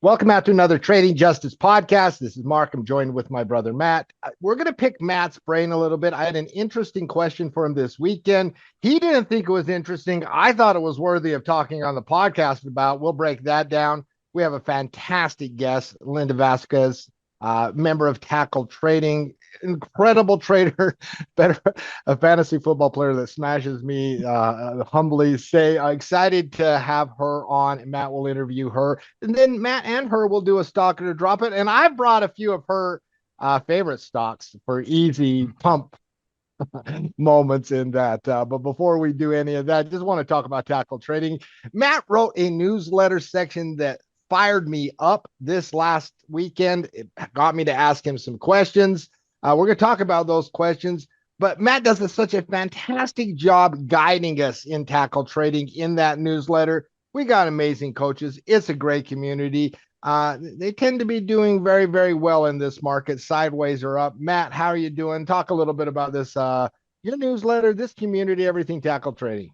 Welcome out to another Trading Justice podcast. This is Mark. I'm joined with my brother Matt. We're going to pick Matt's brain a little bit. I had an interesting question for him this weekend. He didn't think it was interesting. I thought it was worthy of talking on the podcast about. We'll break that down. We have a fantastic guest, Linda Vasquez, member of Tackle Trading, incredible trader, better a fantasy football player that smashes me. Humbly say, excited to have her on. Matt will interview her, and then Matt and her will do a stock or drop it. And I've brought a few of her favorite stocks for easy pump moments in that. But before we do any of that, just want to talk about tackle trading. Matt wrote a newsletter section that fired me up this last weekend. It got me to ask him some questions. We're going to talk about those questions, but Matt does such a fantastic job guiding us in tackle trading in that newsletter. We got amazing coaches. It's a great community. They tend to be doing very, very well in this market, sideways or up. Matt, how are you doing? Talk a little bit about this, your newsletter, this community, everything tackle trading.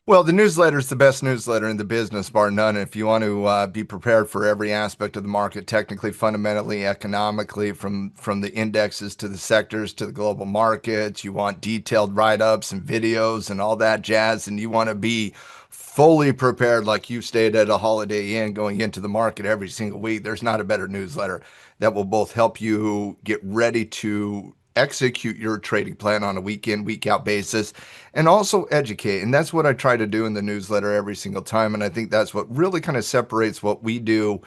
Well, the newsletter is the best newsletter in the business, bar none. If you want to be prepared for every aspect of the market, technically, fundamentally, economically, from the indexes to the sectors to the global markets, you want detailed write-ups and videos and all that jazz, and you want to be fully prepared like you stayed at a Holiday Inn going into the market every single week. There's not a better newsletter that will both help you get ready to execute your trading plan on a week in, week out basis, and also educate. And that's what I try to do in the newsletter every single time. And I think that's what really kind of separates what we do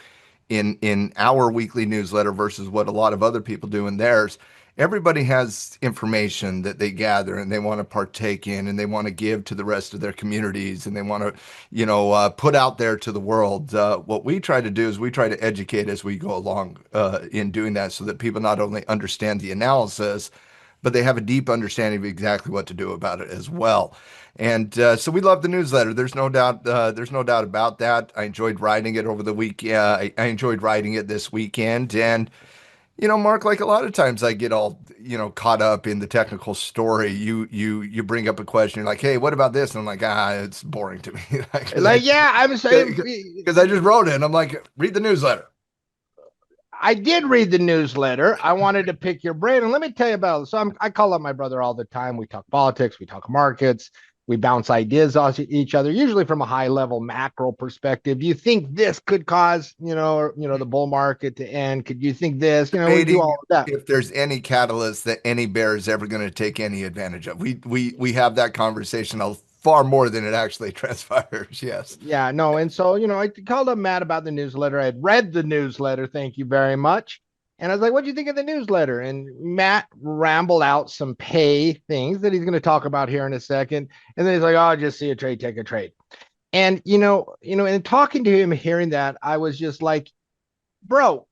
in our weekly newsletter versus what a lot of other people do in theirs. Everybody has information that they gather and they want to partake in and they want to give to the rest of their communities and they want to, put out there to the world. What we try to do is we try to educate as we go along in doing that so that people not only understand the analysis, but they have a deep understanding of exactly what to do about it as well. And so we love the newsletter. There's no doubt. There's no doubt about that. I enjoyed writing it over the week. I enjoyed writing it this weekend. And Mark, like a lot of times I get all, caught up in the technical story. You bring up a question, you're like, hey, what about this? And I'm like, it's boring to me. Like, yeah, I'm saying Because I just wrote it and I'm like, read the newsletter. I did read the newsletter. I wanted to pick your brain, and let me tell you about it. So I call up my brother all the time. We talk politics, we talk markets, we bounce ideas off each other, usually from a high level macro perspective. Do you think this could cause, the bull market to end? Could you think this? We do Debating all of that. if there's any catalyst that any bear is ever going to take any advantage of. We have that conversation far more than it actually transpires. Yes. Yeah, no. And so, I called up Matt about the newsletter. I had read the newsletter. Thank you very much. And I was like, what do you think of the newsletter? And Matt rambled out some pay things that he's going to talk about here in a second. And then he's like, oh, just see a trade, take a trade. And, and talking to him, hearing that, I was just like, bro,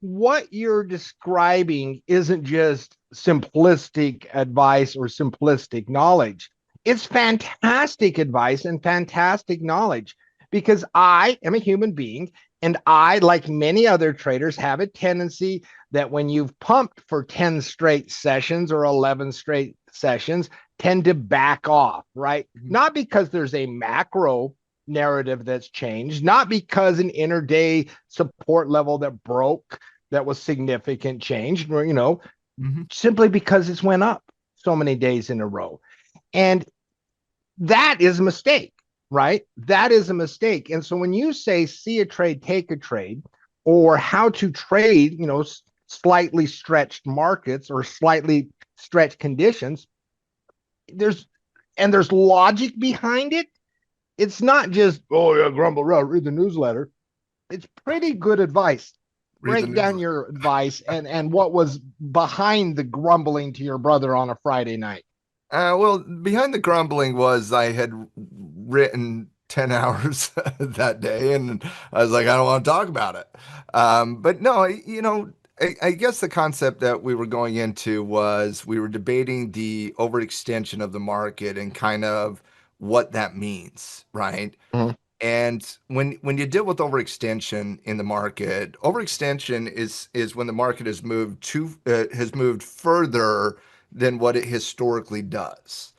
what you're describing isn't just simplistic advice or simplistic knowledge. It's fantastic advice and fantastic knowledge because I am a human being and I, like many other traders, have a tendency that when you've pumped for 10 straight sessions or 11 straight sessions, tend to back off, right? Not because there's a macro narrative that's changed, not because an intraday support level that broke that was significant change, or, Mhm. simply because it's went up so many days in a row. And that is a mistake, right? That is a mistake. And so when you say see a trade, take a trade, or how to trade, slightly stretched markets or slightly stretched conditions, there's logic behind it. It's not just, oh yeah, grumble, read the newsletter. It's pretty good advice. Read the Break down newsletter. your advice and what was behind the grumbling to your brother on a Friday night. Well, behind the grumbling was I had written 10 hours that day, and I was like, I don't want to talk about it. But no, I guess the concept that we were going into was we were debating the overextension of the market and kind of what that means, right? Mhm. And when you deal with overextension in the market, overextension is when the market has moved further than what it historically does.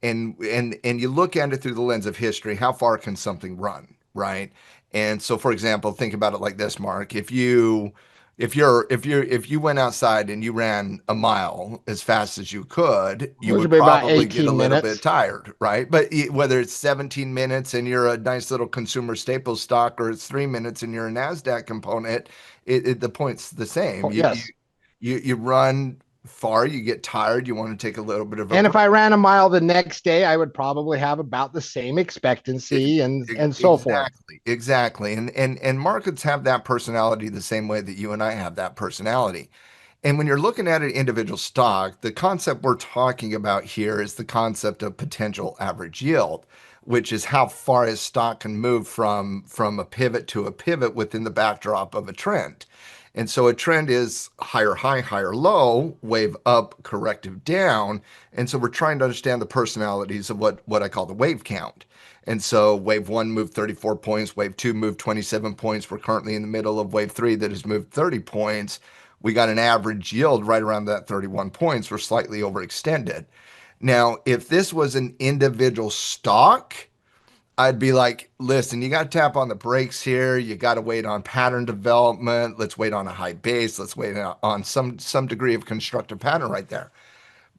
And you look at it through the lens of history, how far can something run, right? And so, for example, think about it like this, Mark. If you went outside and you ran a mile as fast as you could, you Which would would be about probably get a 18 little bit minutes. tired, right? But whether it's 17 minutes and you're a nice little consumer staples stock, or it's 3 minutes and you're a Nasdaq component, the point's the same. Yes. You run far, you get tired, you want to take a little bit of a And if break. I ran a mile the next day, I would probably have about the same Ex- expectancy and so forth. exactly. And markets have that personality the same way that you and I have that personality. And when you're looking at an individual stock, the concept we're talking about here is the concept of potential average yield, which is how far a stock can move from a pivot to a pivot within the backdrop of a trend. And so a trend is higher high, higher low, wave up, corrective down. And so we're trying to understand the personalities of what I call the wave count. And so wave one moved 34 points, wave two moved 27 points. We're currently in the middle of wave three that has moved 30 points. We got an average yield right around that 31 points. We're slightly overextended. Now, if this was an individual stock, I'd be like, listen, you got to tap on the brakes here. You got to wait on pattern development. Let's wait on a high base. Let's wait on some degree of constructive pattern right there.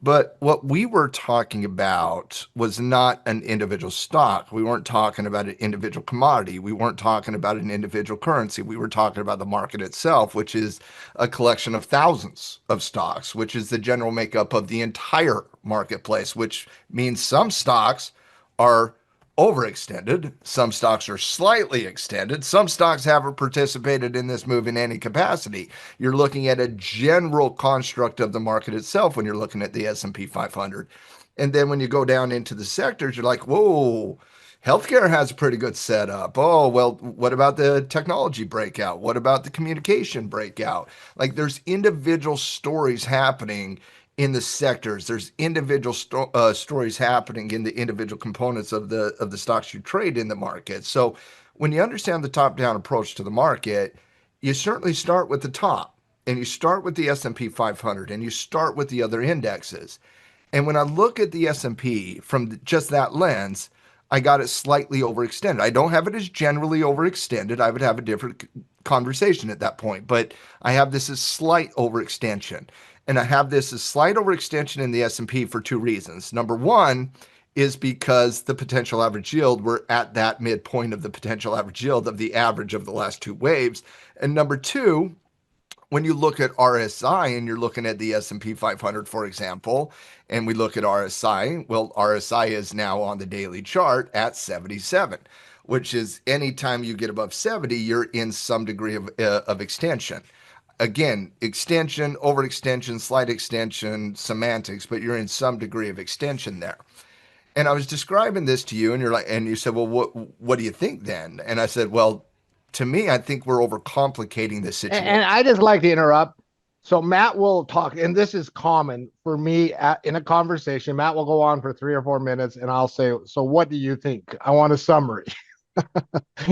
But what we were talking about was not an individual stock. We weren't talking about an individual commodity. We weren't talking about an individual currency. We were talking about the market itself, which is a collection of thousands of stocks, which is the general makeup of the entire marketplace, which means some stocks are overextended. Some stocks are slightly extended. Some stocks haven't participated in this move in any capacity. You're looking at a general construct of the market itself when you're looking at the S&P 500. And then when you go down into the sectors, you're like, whoa, healthcare has a pretty good setup. Oh, well, what about the technology breakout? What about the communication breakout? Like there's individual stories happening in the sectors. There's individual stories happening in the individual components of the stocks you trade in the market. So when you understand the top-down approach to the market, you certainly start with the top, and you start with the S&P 500, and you start with the other indexes. And when I look at the S&P from just that lens, I got it slightly overextended. I don't have it as generally overextended. I would have a different conversation at that point, but I have this as slight overextension. And I have this as slight overextension in the S&P for two reasons. Number one is because the potential average yield, we're at that midpoint of the potential average yield of the average of the last two waves. And number two, when you look at RSI and you're looking at the S&P 500, for example, and we look at RSI, well, RSI is now on the daily chart at 77, which is anytime you get above 70, you're in some degree of extension. Again, extension, overextension, slight extension, semantics, but you're in some degree of extension there. And I was describing this to you, and you're like, and you said, well, what do you think then? And I said, well, to me, I think we're overcomplicating this And situation. I just like to interrupt. So Matt will talk, and this is common for me in a conversation. Matt will go on for 3 or 4 minutes, and I'll say, "So what do you think?" I want a summary.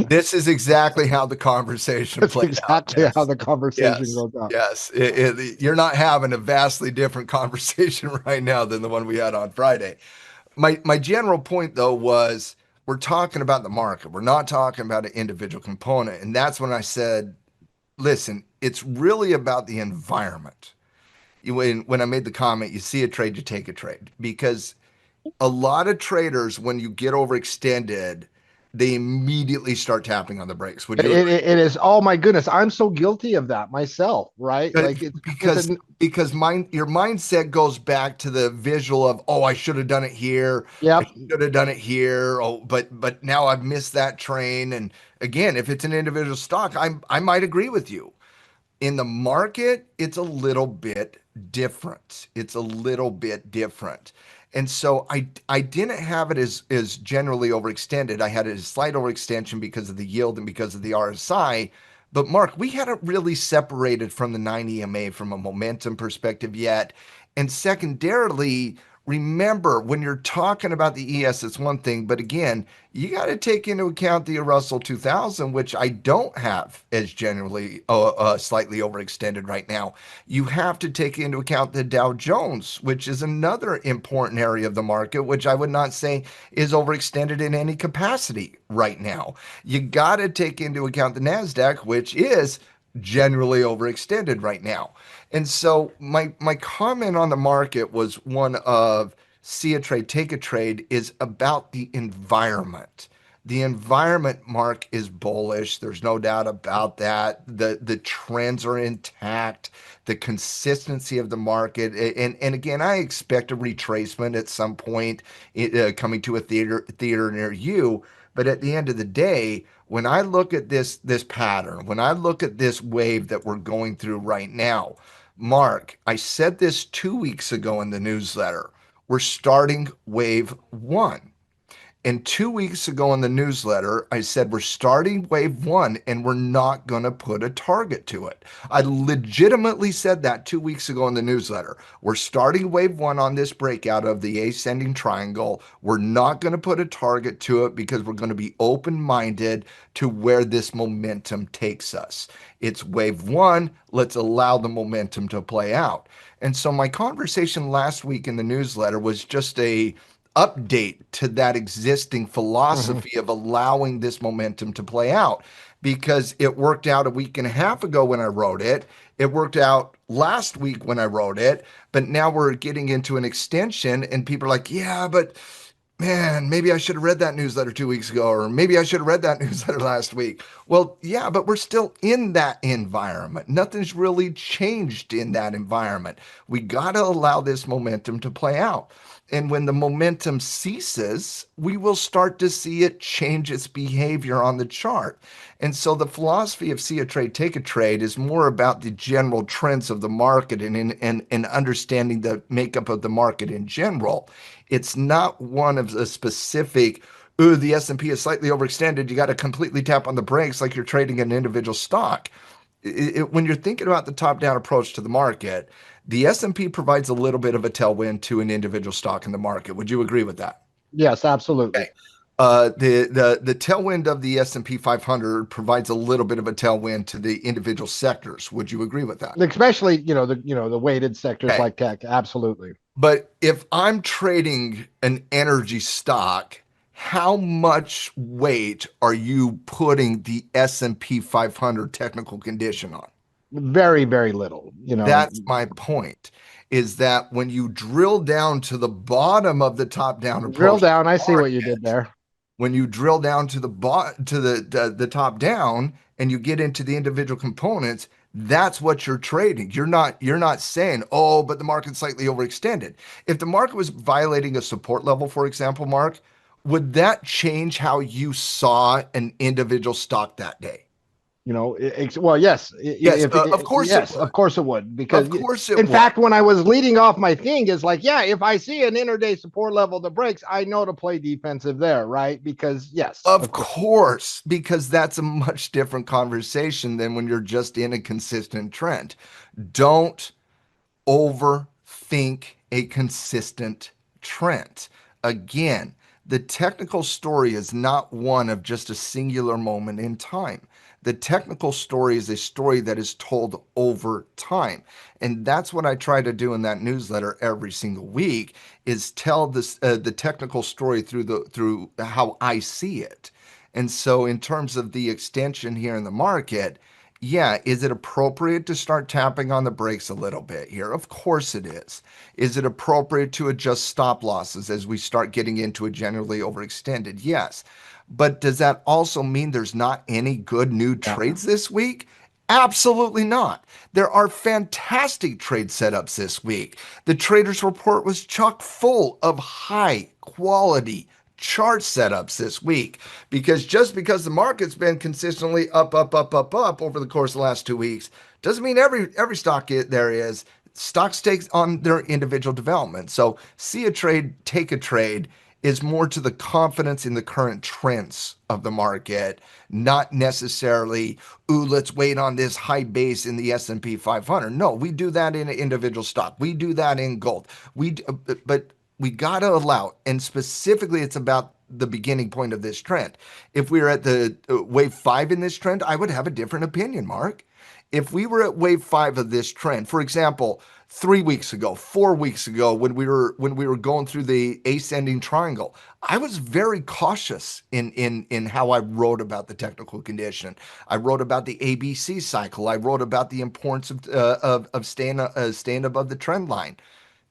This is exactly how the conversation That's played out. exactly how Yes. the conversation Yes. goes on. Yes. You're not having a vastly different conversation right now than the one we had on Friday. My general point though was we're talking about the market. We're not talking about an individual component. And that's when I said, listen, it's really about the environment. When I made the comment, you see a trade, you take a trade. Because a lot of traders, when you get overextended, they immediately start tapping on the brakes. Would you agree? It is. Oh my goodness, I'm so guilty of that myself. Right? But Like it's because your mindset goes back to the visual of, oh, I should have done it here. I yep. should have done it here. Oh, but now I've missed that train. And again, if it's an individual stock, I might agree with you. In the market, it's a little bit different. It's a little bit different. And so I didn't have it as generally overextended. I had a slight overextension because of the yield and because of the RSI. But Mark, we hadn't really separated from the 9 EMA from a momentum perspective yet. And secondarily, remember when you're talking about the ES, it's one thing, but again, you got to take into account the Russell 2000, which I don't have as generally slightly overextended right now. You have to take into account the Dow Jones, which is another important area of the market, which I would not say is overextended in any capacity right now. You got to take into account the NASDAQ, which is generally overextended right now. And so my comment on the market was one of see a trade, take a trade is about the environment. The environment, Mark, is bullish. There's no doubt about that. The trends are intact. The consistency of the market, and again, I expect a retracement at some point coming to a theater near you. But at the end of the day, when I look at this pattern, when I look at this wave that we're going through right now, Mark, I said this 2 weeks ago in the newsletter. We're starting wave one. And 2 weeks ago in the newsletter, I said we're starting wave one and we're not going to put a target to it. I legitimately said that 2 weeks ago in the newsletter. We're starting wave one on this breakout of the ascending triangle. We're not going to put a target to it because we're going to be open-minded to where this momentum takes us. It's wave one. Let's allow the momentum to play out. And so my conversation last week in the newsletter was just a update to that existing philosophy of allowing this momentum to play out because it worked out a week and a half ago when I wrote it. It worked out last week when I wrote it, but now we're getting into an extension and people are like, yeah, but man, maybe I should have read that newsletter 2 weeks ago, or maybe I should have read that newsletter last week. Well, yeah, but we're still in that environment. Nothing's really changed in that environment. We got to allow this momentum to play out. And when the momentum ceases, we will start to see it change its behavior on the chart. And so the philosophy of see a trade, take a trade is more about the general trends of the market and understanding the makeup of the market in general. It's not one of the specific, ooh, the S&P is slightly overextended. You got to completely tap on the brakes like you're trading an individual stock. When you're thinking about the top-down approach to the market, the S&P provides a little bit of a tailwind to an individual stock in the market. Would you agree with that? Yes, absolutely. Okay. The tailwind of the S&P 500 provides a little bit of a tailwind to the individual sectors. Would you agree with that? Especially, the weighted sectors Okay. like tech. Absolutely. But if I'm trading an energy stock, how much weight are you putting the S&P 500 technical condition on? Very, very little. That's my point, is that when you drill down to the bottom of the top-down Drill approach to down. I the see what you did market, there. when you drill down to the top down and you get into the individual components, that's what you're trading. You're not saying, oh, but the market's slightly overextended. If the market was violating a support level, for example, Mark, would that change how you saw an individual stock that day? Well, yes, Yes, of course it yes, would. of course it would, because Of course it in would. fact, when I was leading off my thing is like, yeah, if I see an intraday support level that breaks, I know to play defensive there, right? Because yes, Of of course. course, because that's a much different conversation than when you're just in a consistent trend. Don't overthink a consistent trend. Again, the technical story is not one of just a singular moment in time. The technical story is a story that is told over time. And that's what I try to do in that newsletter every single week is tell the technical story through how I see it. And so in terms of the extension here in the market, yeah, is it appropriate to start tapping on the brakes a little bit here? Of course it is. Is it appropriate to adjust stop losses as we start getting into a generally overextended? Yes. But does that also mean there's not any good new Yeah. trades this week? Absolutely not. There are fantastic trade setups this week. The traders report was chock full of high quality chart setups this week because just because the market's been consistently up over the course of the last 2 weeks doesn't mean every stock there is. Stocks take on their individual development. So see a trade, take a trade is more to the confidence in the current trends of the market, not necessarily, ooh, let's wait on this high base in the S&P 500. No, we do that in an individual stock. We do that in gold. But We got to allow, and specifically, it's about the beginning point of this trend. If we were at the wave five in this trend, I would have a different opinion, Mark. If we were at wave five of this trend, for example, 3 weeks ago, 4 weeks ago, when we were going through the ascending triangle, I was very cautious in how I wrote about the technical condition. I wrote about the ABC cycle. I wrote about the importance of staying above the trend line.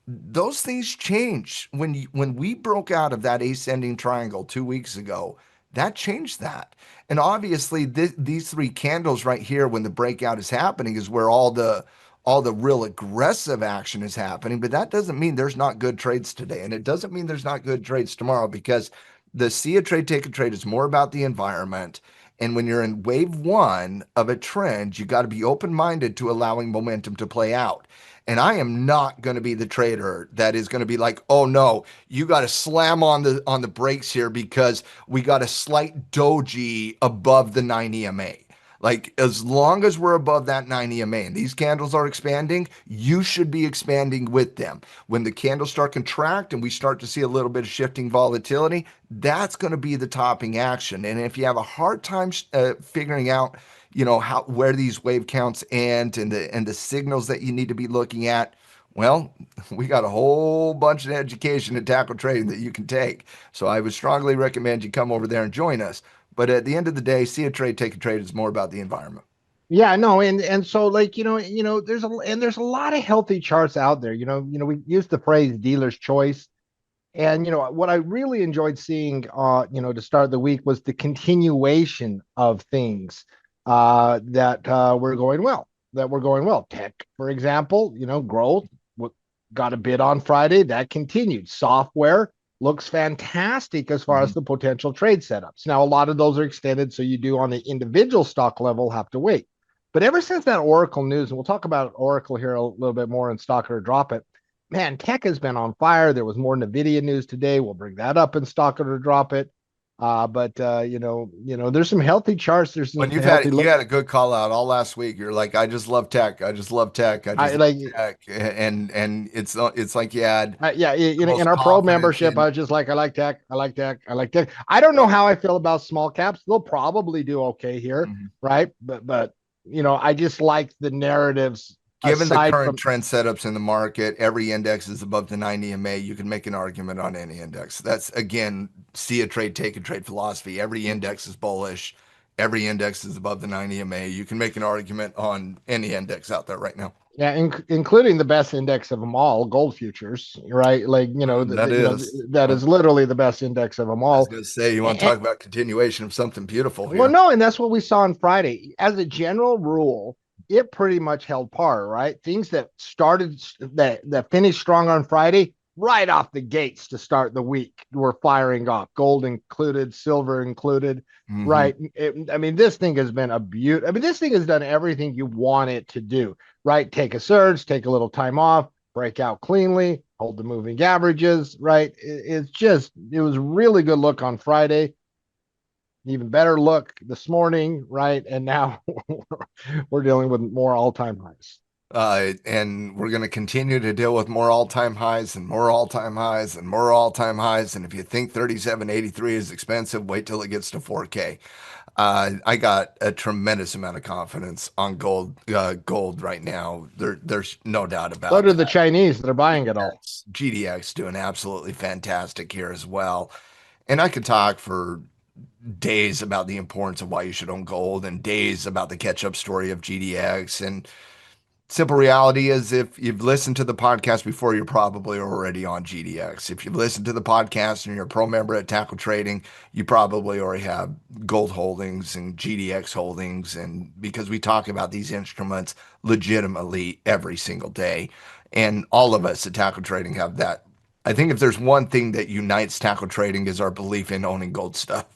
Those things change when we broke out of that ascending triangle 2 weeks ago. That changed that, and obviously these three candles right here, when the breakout is happening, is where all the real aggressive action is happening. But that doesn't mean there's not good trades today, and it doesn't mean there's not good trades tomorrow, because the see a trade, take a trade is more about the environment. And when you're in wave one of a trend, you got to be open minded to allowing momentum to play out. And I am not going to be the trader that is going to be like, oh no, you got to slam on the brakes here because we got a slight doji above the 9 EMA. Like, as long as we're above that 9 EMA and these candles are expanding, you should be expanding with them. When the candles start contract and we start to see a little bit of shifting volatility, that's going to be the topping action. And if you have a hard time figuring out, how where these wave counts end and the signals that you need to be looking at, well, we got a whole bunch of education and tackle trading that you can take. So I would strongly recommend you come over there and join us. But at the end of the day, see a trade, take a trade is more about the environment. Yeah, no, and so like there's a lot of healthy charts out there. We use the phrase dealer's choice. And what I really enjoyed seeing, to start the week was the continuation of things that were going well. That were going well. Tech, for example, growth got a bid on Friday. That continued. Software looks fantastic as far as Mhm. the potential trade setups. Now, a lot of those are extended, so you do on the individual stock level have to wait. But ever since that Oracle news, and we'll talk about Oracle here a little bit more in Stock or Drop It, man, tech has been on fire. There was more NVIDIA news today. We'll bring that up in Stock or Drop It. But there's some healthy charts. There's some When you've healthy had look. you had a good call out all last week. You're like, I just love tech. I just love tech. I I just like, love tech. And it's like you had yeah, the in most our pro confidence membership, I in. was just like, I like tech. I like tech. I like tech. I don't know how I feel about small caps. They'll probably do okay here, Mhm. right? But I just like the narratives Given the aside current from. trend setups in the market, every index is above the 90 EMA. You can make an argument on any index. That's, again, see a trade, take a trade philosophy. Every index is bullish. Every index is above the 90 EMA. You can make an argument on any index out there right now. Yeah, including the best index of them all, gold futures, right? Like, That is. that is literally the best index of them I was all. going to say, you want to And, talk about continuation of something beautiful well, here. no, and that's what we saw on Friday. As a general rule, it pretty much held par, right? Things that finished strong on Friday, right off the gates to start the week, were firing off. Gold included, silver included, Hmm. right? I mean, this thing has been a beauty. I mean, this thing has done everything you want it to do, right? Take a surge, take a little time off, break out cleanly, hold the moving averages, right? It was really good look on Friday, even better look this morning, right? And now we're dealing with more all-time highs. And we're going to continue to deal with more all-time highs and more all-time highs and more all-time highs. And if you think 37.83 is expensive, wait till it gets to 4K. I got a tremendous amount of confidence on gold right now. There's no doubt So about do the that. Chinese that are buying it all. GDX doing absolutely fantastic here as well. And I could talk for days about the importance of why you should own gold and days about the catch-up story of GDX. And simple reality is, if you've listened to the podcast before, you're probably already on GDX. If you've listened to the podcast and you're a pro member at Tackle Trading, you probably already have gold holdings and GDX holdings. And because we talk about these instruments legitimately every single day, and all of us at Tackle Trading have that. I think if there's one thing that unites tackle trading is our belief in owning gold stuff.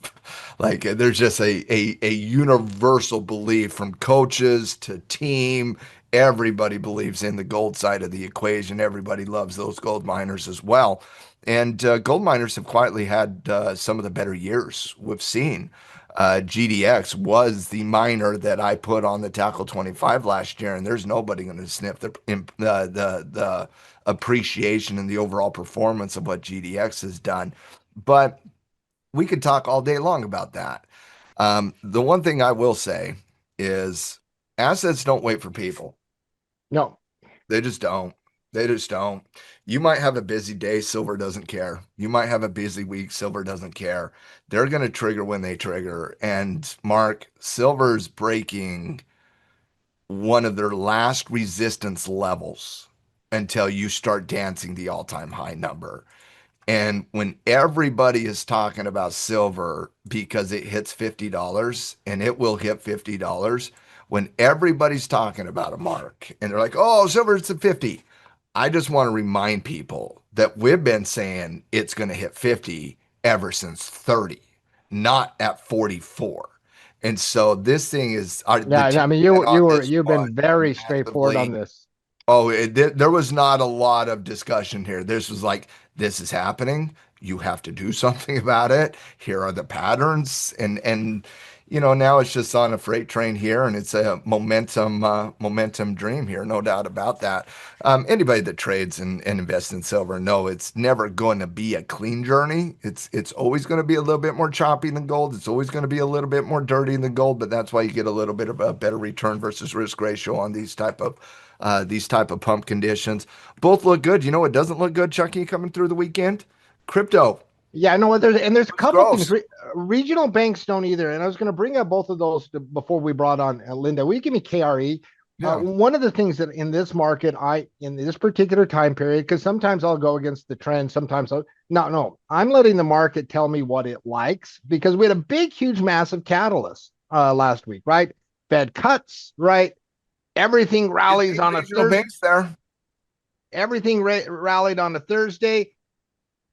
Like, there's just a universal belief from coaches to team. Everybody believes in the gold side of the equation. Everybody loves those gold miners as well. And gold miners have quietly had some of the better years we've seen. GDX was the miner that I put on the Tackle 25 last year, and there's nobody going to sniff the appreciation and the overall performance of what GDX has done. But we could talk all day long about that. The one thing I will say is assets don't wait for people. No. They just don't. They just don't. You might have a busy day, silver doesn't care. You might have a busy week, silver doesn't care. They're going to trigger when they trigger. And Mark, silver's breaking one of their last resistance levels until you start dancing the all-time high number. And when everybody is talking about silver because it hits $50 and it will hit $50, when everybody's talking about a mark and they're like, oh, silver's at 50. I just want to remind people that we've been saying it's going to hit 50 ever since 30, not at 44. And so this thing is the Yeah, team I mean, on this you've one been very straightforward on massively. this. Oh, there was not a lot of discussion here. This was like, this is happening. You have to do something about it. Here are the patterns, and now it's just on a freight train here, and it's a momentum dream here, no doubt about that. Anybody that trades and invests in silver know it's never going to be a clean journey. It's always going to be a little bit more choppy than gold. It's always going to be a little bit more dirty than gold, but that's why you get a little bit of a better return versus risk ratio on these type of pump conditions. Both look good. You know what doesn't look good, Chucky, coming through the weekend? Crypto. Yeah, no, there's a It's couple things. gross. Regional banks don't either, and I was going to bring up both of those before we brought on Linda. Will you give me KRE? Yeah. One of the things that in this market, in this particular time period, because sometimes I'll go against the trend, sometimes no, I'm letting the market tell me what it likes because we had a big, huge, massive catalyst last week, right? Fed cuts, right? Everything You rallies need on a regional Thursday. banks there. Everything rallied on a Thursday,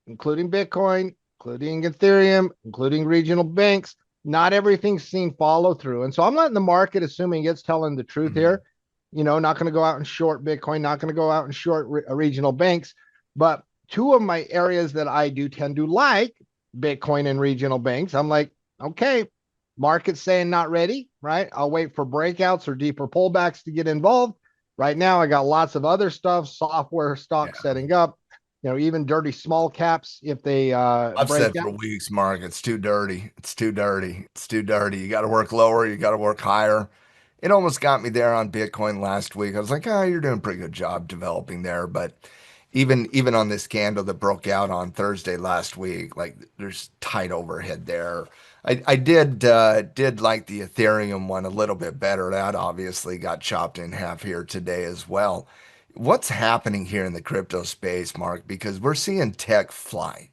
including Bitcoin, including Ethereum, including regional banks. Not everything's seen follow through. And so I'm letting the market, assuming it's telling the truth Mhm. here, not going to go out and short Bitcoin, not going to go out and short regional banks. But two of my areas that I do tend to like, Bitcoin and regional banks, I'm like, okay, market's saying not ready, right? I'll wait for breakouts or deeper pullbacks to get involved. Right now, I got lots of other stuff, software stocks Yeah. setting up, even dirty small caps if they I've break said for out. weeks, Mark, it's too dirty. It's too dirty. It's too dirty. You got to work lower. You got to work higher. It almost got me there on Bitcoin last week. I was like, oh, you're doing a pretty good job developing there. But even on this candle that broke out on Thursday last week, like there's tight overhead there. I did like the Ethereum one a little bit better. That obviously got chopped in half here today as well. What's happening here in the crypto space, Mark? Because we're seeing tech fly.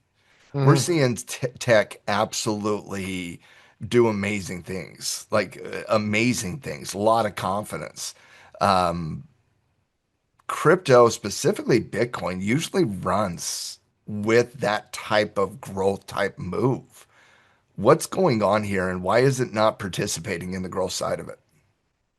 We're Mhm. seeing tech absolutely do amazing things, like amazing things, a lot of confidence. Um, Crypto, specifically Bitcoin, usually runs with that type of growth type move. What's going on here and why is it not participating in the growth side of it?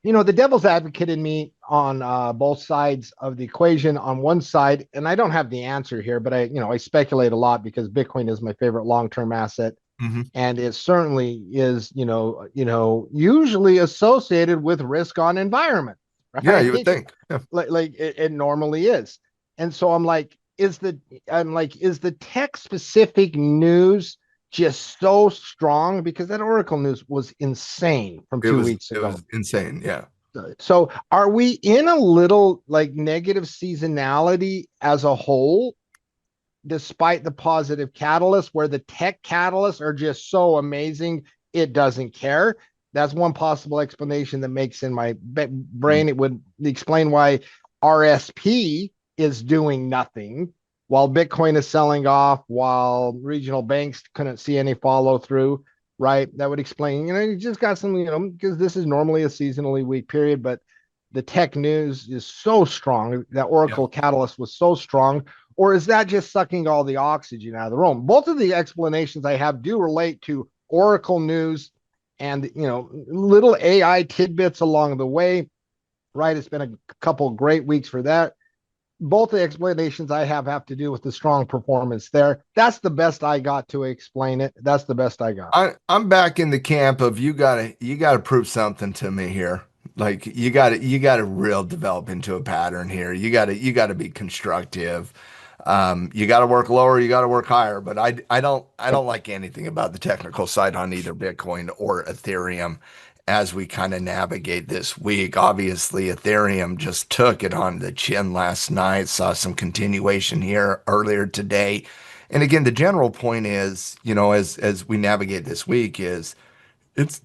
The devil's advocate in me on both sides of the equation. On one side, and I don't have the answer here, but I speculate a lot because Bitcoin is my favorite long-term asset, Hmm. and it certainly is, usually associated with risk on environment, Yeah, you would right? think. Yeah. Like it normally is. And so is the tech specific news just so strong because that Oracle news was insane from It 2 weeks was ago. insane. Yeah. So are we in a little like negative seasonality as a whole, despite the positive catalysts where the tech catalysts are just so amazing it doesn't care? That's one possible explanation that makes in my brain. It would explain why RSP is doing nothing while Bitcoin is selling off, while regional banks couldn't see any follow through, right? That would explain, you just got some, because this is normally a seasonally weak period, but the tech news is so strong. That Yeah. Oracle catalyst was so strong. Or is that just sucking all the oxygen out of the room? Both of the explanations I have do relate to Oracle news and, little AI tidbits along the way, right? It's been a couple great weeks for that. both the explanations I have to do with the strong performance there. That's the best I got to explain it. That's the best I got. I'm back in the camp of you gotta prove something to me here. Like you gotta real develop into a pattern here. You gotta be constructive. You gotta work lower, you gotta work higher. But I don't like anything about the technical side on either Bitcoin or Ethereum as we kind of navigate this week. Obviously, Ethereum just took it on the chin last night, saw some continuation here earlier today. And again, the general point is, as we navigate this week, is it's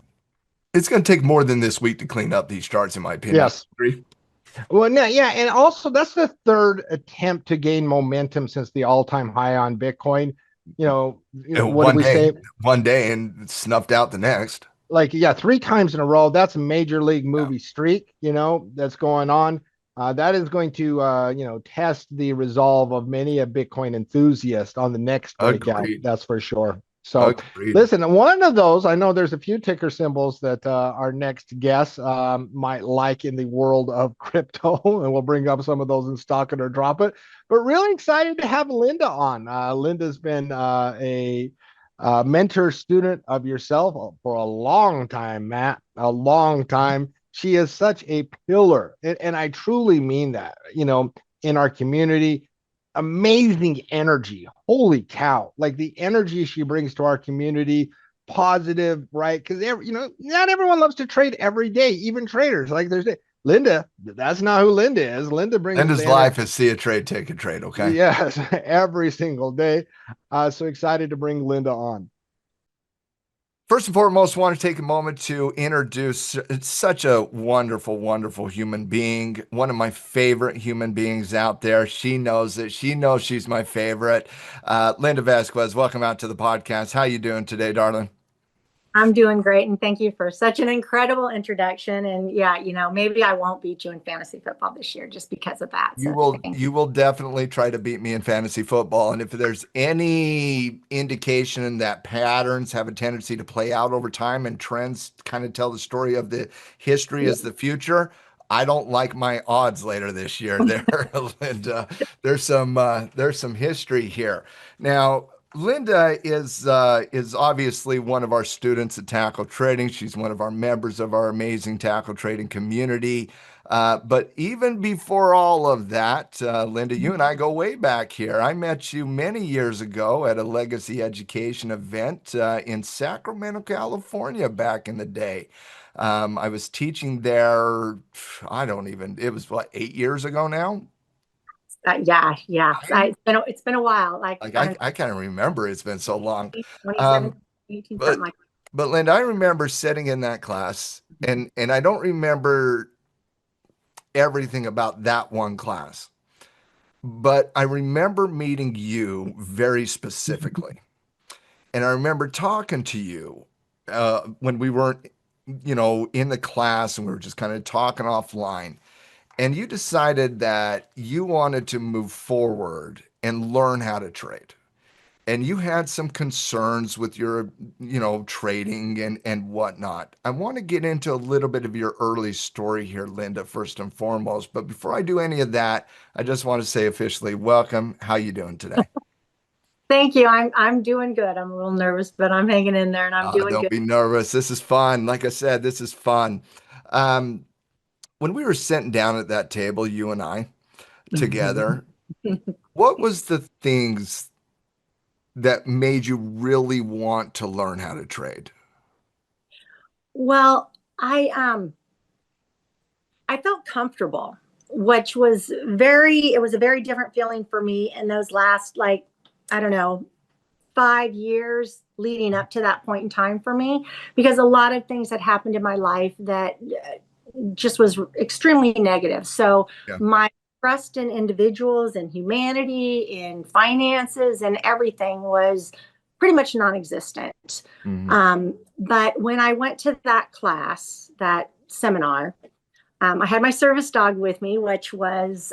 it's going to take more than this week to clean up these charts, in my opinion. Yes. Agree? Well, no, yeah, and also that's the third attempt to gain momentum since the all-time high on Bitcoin. What did One we day, say? one day, and snuffed out the next. Like, yeah, three times in a row. That's a major league Yeah. movie streak, that's going on. That is going to, test the resolve of many a Bitcoin enthusiast on the next breakout. Agreed. That's for sure. So, Agreed. listen, one of those, I know there's a few ticker symbols that our next guest might like in the world of crypto, and we'll bring up some of those in stock it or drop it. But really excited to have Linda on. Linda's been a mentor student of yourself for a long time, Matt, a long time. She is such a pillar, and I truly mean that, in our community. Amazing energy. Holy cow. Like the energy she brings to our community, positive, right? Because, not everyone loves to trade every day, even traders. Like there's Linda, that's not who Linda is. Linda brings Linda's the energy. life is see a trade, take a trade. Okay. Yes, every single day. So excited to bring Linda on. First and foremost, want to take a moment to introduce such a wonderful, wonderful human being. One of my favorite human beings out there. She knows it. She knows she's my favorite. Linda Vasquez, welcome out to the podcast. How you doing today, darling? I'm doing great, and thank you for such an incredible introduction. And yeah, maybe I won't beat you in fantasy football this year just because of that. You So will thank you. you will definitely try to beat me in fantasy football. And if there's any indication that patterns have a tendency to play out over time and trends kind of tell the story of the history Yeah. as the future, I don't like my odds later this year there, Linda. There's some history here. Now, Linda is obviously one of our students at Tackle Trading. She's one of our members of our amazing Tackle Trading community. But even before all of that, Linda, you and I go way back here. I met you many years ago at a legacy education event in Sacramento, California, back in the day. I was teaching there, it was what, 8 years ago now? Yeah. I, It's been a while. Like like I I, don't I can't remember. It's been so long. know, Um, 2017, 18, but something like but Linda, I remember sitting in that class, that. and I don't remember everything about that one class. But I remember meeting you very specifically. And I remember talking to you when we weren't, in the class and we were just kind of talking offline. And you decided that you wanted to move forward and learn how to trade. And you had some concerns with your, trading and whatnot. I want to get into a little bit of your early story here, Linda, first and foremost. But before I do any of that, I just want to say officially, welcome. How you doing today? Thank you. I'm doing good. I'm a little nervous, but I'm hanging in there, and I'm doing Don't good. be nervous. This is fun. Like I said, this is fun. Um, when we were sitting down at that table, you and I together, what was the things that made you really want to learn how to trade? Well, I felt comfortable, which was it was a very different feeling for me in those last, like, I don't know, 5 years leading up to that point in time for me, because a lot of things had happened in my life that just was extremely negative. So Yeah. my trust in individuals and humanity, in finances and everything was pretty much non-existent. But when I went to that class, that seminar, I had my service dog with me, which was,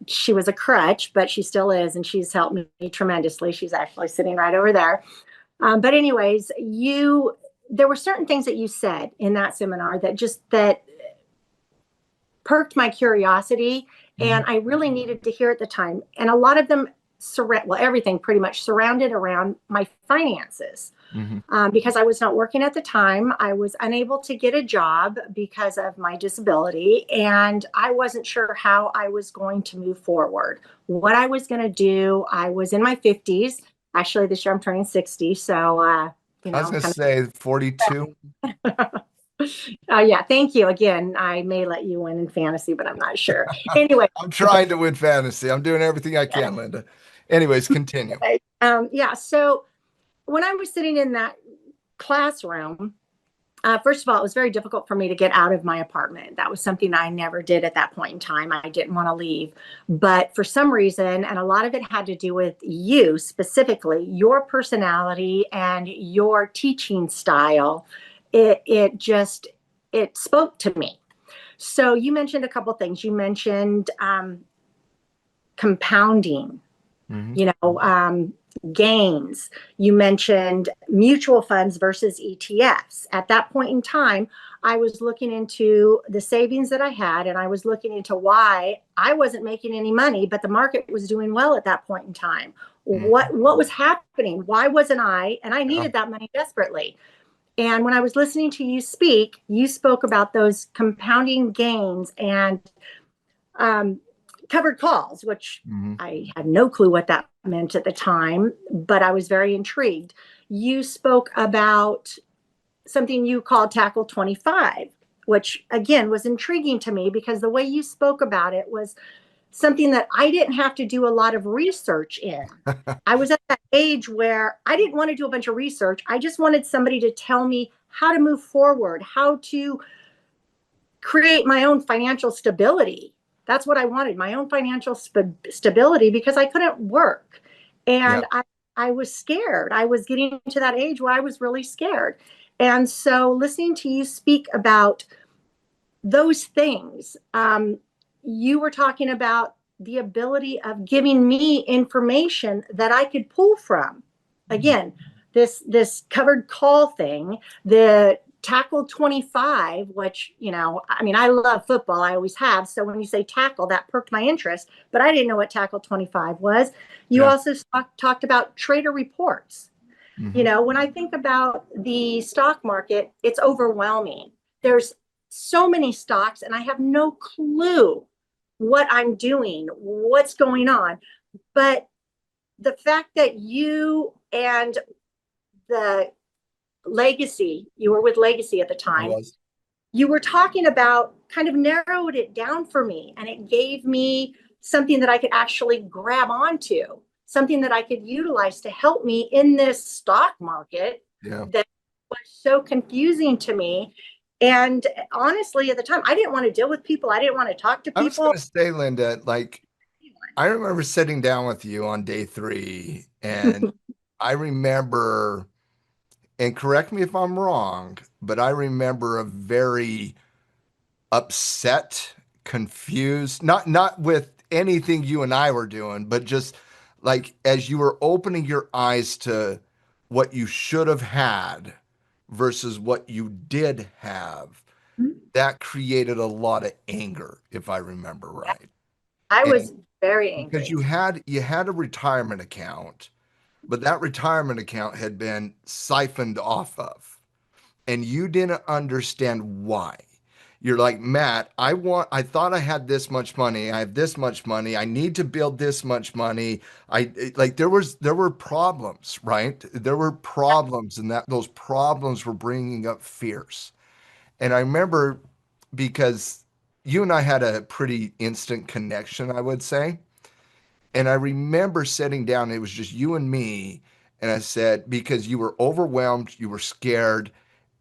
she was a crutch, but she still is, and she's helped me tremendously. She's actually sitting right over there. But anyways, there were certain things that you said in that seminar that perked my curiosity, and I really needed to hear at the time. And a lot of them everything pretty much surrounded around my finances. Because I was not working at the time. I was unable to get a job because of my disability, and I wasn't sure how I was going to move forward, what I was going to do. I was in my 50s. Actually, this year I'm turning 60. So, I was going to say 42. Yeah, thank you. Again, I may let you win in fantasy, but I'm not sure. Anyway. I'm trying to win fantasy. I'm doing everything I can, Linda. Anyways, continue. Yeah, so when I was sitting in that classroom, first of all, it was very difficult for me to get out of my apartment. That was something I never did at that point in time. I didn't want to leave. But for some reason, and a lot of it had to do with you specifically, your personality and your teaching style, it spoke to me. So you mentioned a couple things. You mentioned compounding, gains. You mentioned mutual funds versus ETFs. At that point in time, I was looking into the savings that I had, and I was looking into why I wasn't making any money, but the market was doing well at that point in time. What was happening? Why wasn't I? And I needed that money desperately. And when I was listening to you speak, you spoke about those compounding gains and covered calls, which I had no clue what that meant at the time, but I was very intrigued. You spoke about something you called Tackle 25, which again was intriguing to me because the way you spoke about it was something that I didn't have to do a lot of research in. I was at that age where I didn't want to do a bunch of research. I just wanted somebody to tell me how to move forward, how to create my own financial stability. That's what I wanted, my own financial stability, because I couldn't work. And I was scared. I was getting to that age where I was really scared. And so listening to you speak about those things, you were talking about the ability of giving me information that I could pull from. Again, this covered call thing, the Tackle 25, which, I love football. I always have. So when you say tackle, that perked my interest, but I didn't know what Tackle 25 was. You also talked about trader reports. When I think about the stock market, it's overwhelming. There's so many stocks, and I have no clue what I'm doing, what's going on. But the fact that you and you were with Legacy at the time, you were talking about, kind of narrowed it down for me, and it gave me something that I could actually grab onto, something that I could utilize to help me in this stock market that was so confusing to me. And honestly, at the time, I didn't want to deal with people. I didn't want to talk to people. I was going to say, Linda, I remember sitting down with you on day 3, and I remember, and correct me if I'm wrong, but I remember a very upset, confused, not with anything you and I were doing, but just as you were opening your eyes to what you should have had versus what you did have, that created a lot of anger, if I remember right. I was very angry. Because you had a retirement account, but that retirement account had been siphoned off of, and you didn't understand why. You're like, Matt, I thought I had this much money. I have this much money. I need to build this much money. There were problems, right? There were problems, and those problems were bringing up fears. And I remember, because you and I had a pretty instant connection, I would say. And I remember sitting down, it was just you and me. And I said, because you were overwhelmed, you were scared,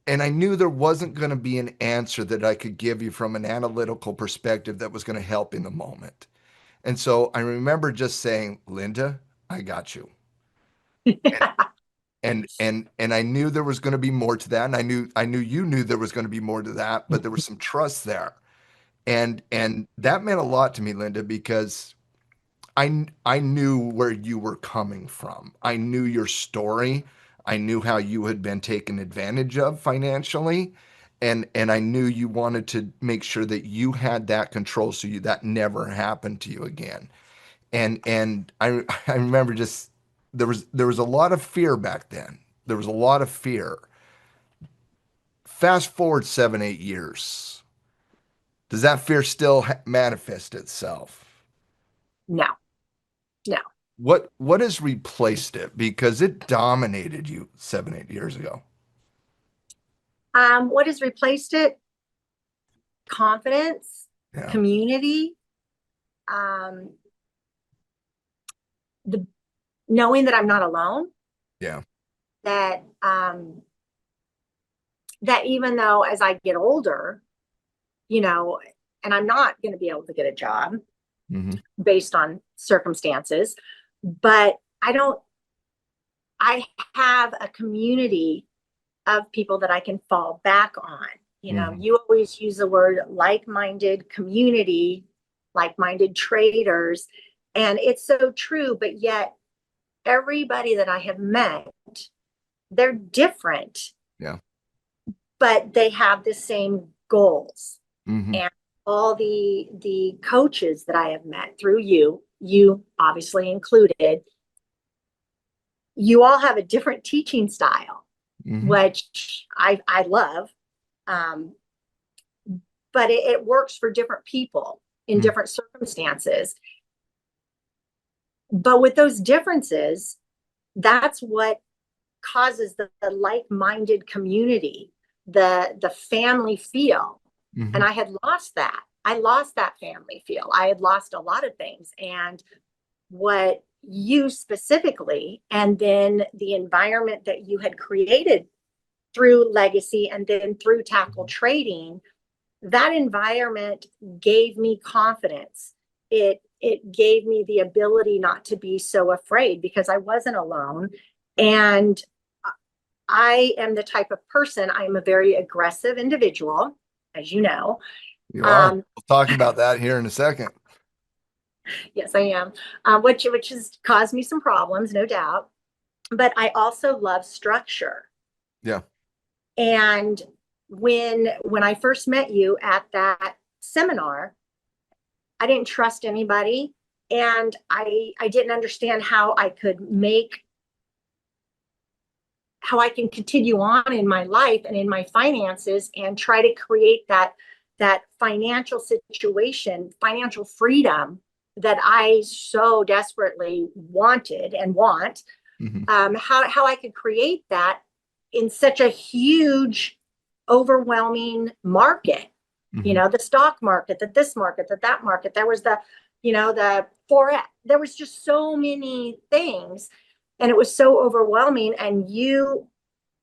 and I knew there wasn't going to be an answer that I could give you from an analytical perspective that was going to help in the moment. And so I remember just saying, Linda, I got you. And I knew there was going to be more to that. And I knew you knew there was going to be more to that, but there was some trust there. And that meant a lot to me, Linda, because I knew where you were coming from. I knew your story. I knew how you had been taken advantage of financially. and I knew you wanted to make sure that you had that control so that never happened to you again. And I remember just there was a lot of fear back then. There was a lot of fear. Fast forward 7, 8 years. Does that fear still manifest itself? No, no. What has replaced it? Because it dominated you 7, 8 years ago. What has replaced it? Confidence, Yeah. community, the knowing that I'm not alone. Yeah. That that even though as I get older, and I'm not going to be able to get a job based on circumstances, but I have a community of people that I can fall back on. You always use the word like-minded community, like-minded traders, and it's so true, but yet everybody that I have met, they're different. Yeah. But they have the same goals. Mm-hmm. And all the coaches that I have met through you obviously included, you all have a different teaching style, which I love. But it works for different people in different circumstances. But with those differences, that's what causes the like-minded community, the family feel. And I had lost that. I lost that family feel. I had lost a lot of things. And what you specifically, and then the environment that you had created through legacy and then through tackle trading, that environment gave me confidence. It gave me the ability not to be so afraid because I wasn't alone. And I am the type of person, I am a very aggressive individual, as you know. You are. We'll talk about that here in a second. Yes, I am, which has caused me some problems, no doubt. But I also love structure. Yeah. And when I first met you at that seminar, I didn't trust anybody, and I didn't understand how I can continue on in my life and in my finances and try to create that financial situation, financial freedom that I so desperately wanted and want. How I could create that in such a huge, overwhelming market. The stock market, this market, that market. There was the Forex. There was just so many things. And it was so overwhelming, and you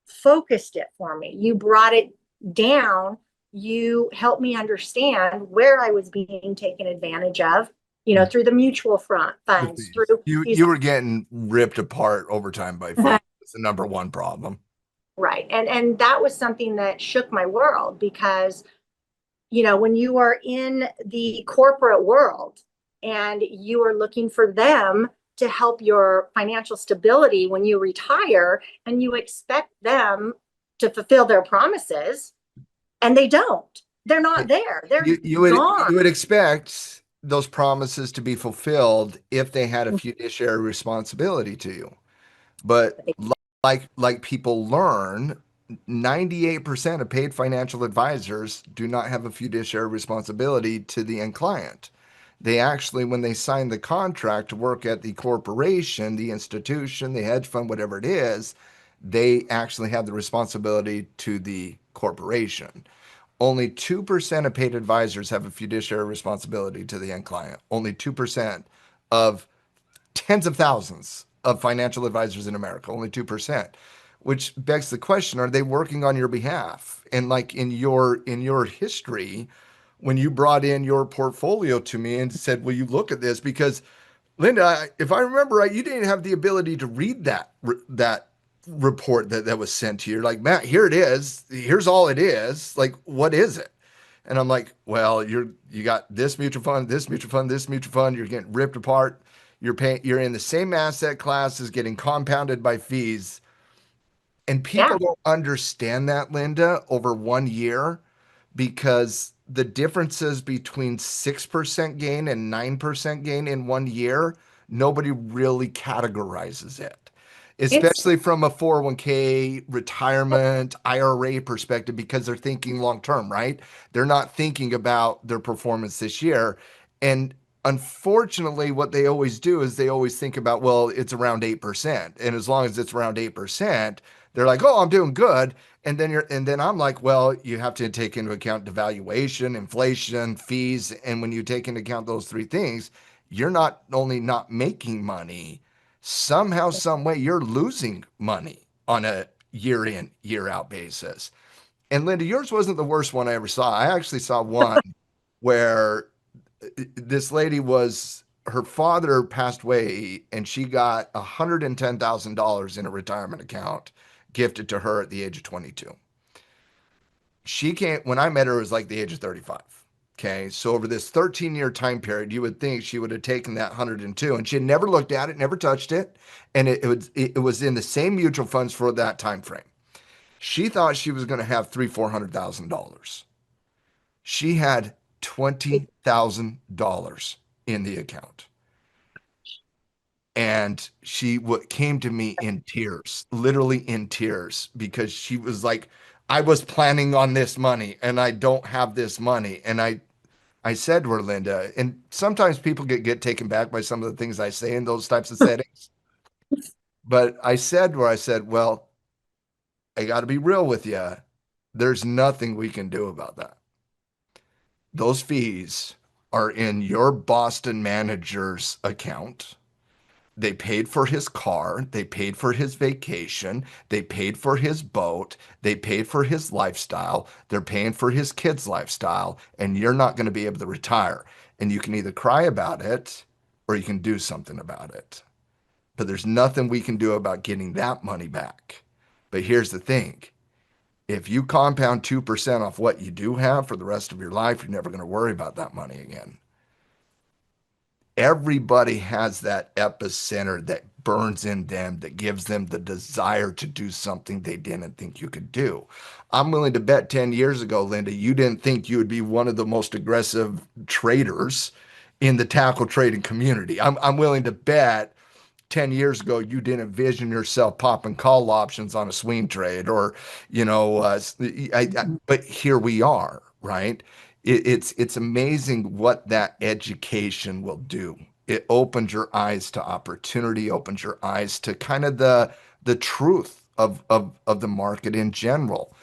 focused it for me. You brought it down. You helped me understand where I was being taken advantage of, through the mutual funds. You were getting ripped apart over time by fees. It's the number one problem. Right. And that was something that shook my world because, when you are in the corporate world and you are looking for them to help your financial stability when you retire, and you expect them to fulfill their promises, and they don't. They're not there. They're gone. You would expect those promises to be fulfilled if they had a fiduciary responsibility to you. But like people learn, 98% of paid financial advisors do not have a fiduciary responsibility to the end client. They actually, when they sign the contract to work at the corporation, the institution, the hedge fund, whatever it is, they actually have the responsibility to the corporation. Only 2% of paid advisors have a fiduciary responsibility to the end client. Only 2% of tens of thousands of financial advisors in America, only 2%, which begs the question, are they working on your behalf? And like in your history, when you brought in your portfolio to me and said, will you look at this? Because Lynda, if I remember right, you didn't have the ability to read that report that was sent to you. You're like, Matt, here it is. Here's all it is. Like, what is it? And I'm like, well, you got this mutual fund, this mutual fund, this mutual fund. You're getting ripped apart. You're in the same asset classes, getting compounded by fees. And Yeah. people don't understand that, Linda, over 1 year, because the differences between 6% gain and 9% gain in 1 year, nobody really categorizes it, It's especially from a 401k, retirement, IRA perspective, because they're thinking long term, right? They're not thinking about their performance this year. And unfortunately, what they always do is they always think about, well, it's around 8%. And as long as it's around 8%, they're like, oh, I'm doing good. And then I'm like, well, you have to take into account devaluation, inflation, fees. And when you take into account those three things, you're not only not making money, somehow, some way, you're losing money on a year in, year out basis. And Linda, yours wasn't the worst one I ever saw. I actually saw one where this lady was, her father passed away and she got $110,000 in a retirement account gifted to her at the age of 22. She can't, when I met her, it was like the age of 35. Okay. So over this 13-year time period, you would think she would have taken that 102 and she had never looked at it, never touched it. And it was in the same mutual funds for that time frame. She thought she was going to have $400,000. She had $20,000 in the account. And she came to me in tears, literally in tears, because she was like, I was planning on this money and I don't have this money. And I said to her, Linda, and sometimes people get taken back by some of the things I say in those types of settings. But I said to her, I said, well, I got to be real with you. There's nothing we can do about that. Those fees are in your Boston manager's account. They paid for his car. They paid for his vacation. They paid for his boat. They paid for his lifestyle. They're paying for his kids' lifestyle. And you're not going to be able to retire. And you can either cry about it or you can do something about it. But there's nothing we can do about getting that money back. But here's the thing. If you compound 2% off what you do have for the rest of your life, you're never going to worry about that money again. Everybody has that epicenter that burns in them, that gives them the desire to do something they didn't think you could do. I'm willing to bet 10 years ago, Linda, you didn't think you would be one of the most aggressive traders in the tackle trading community. I'm willing to bet 10 years ago you didn't envision yourself popping call options on a swing trade or, but here we are, right? It's amazing what that education will do. It opens your eyes to opportunity, opens your eyes to kind of the truth of the market in general.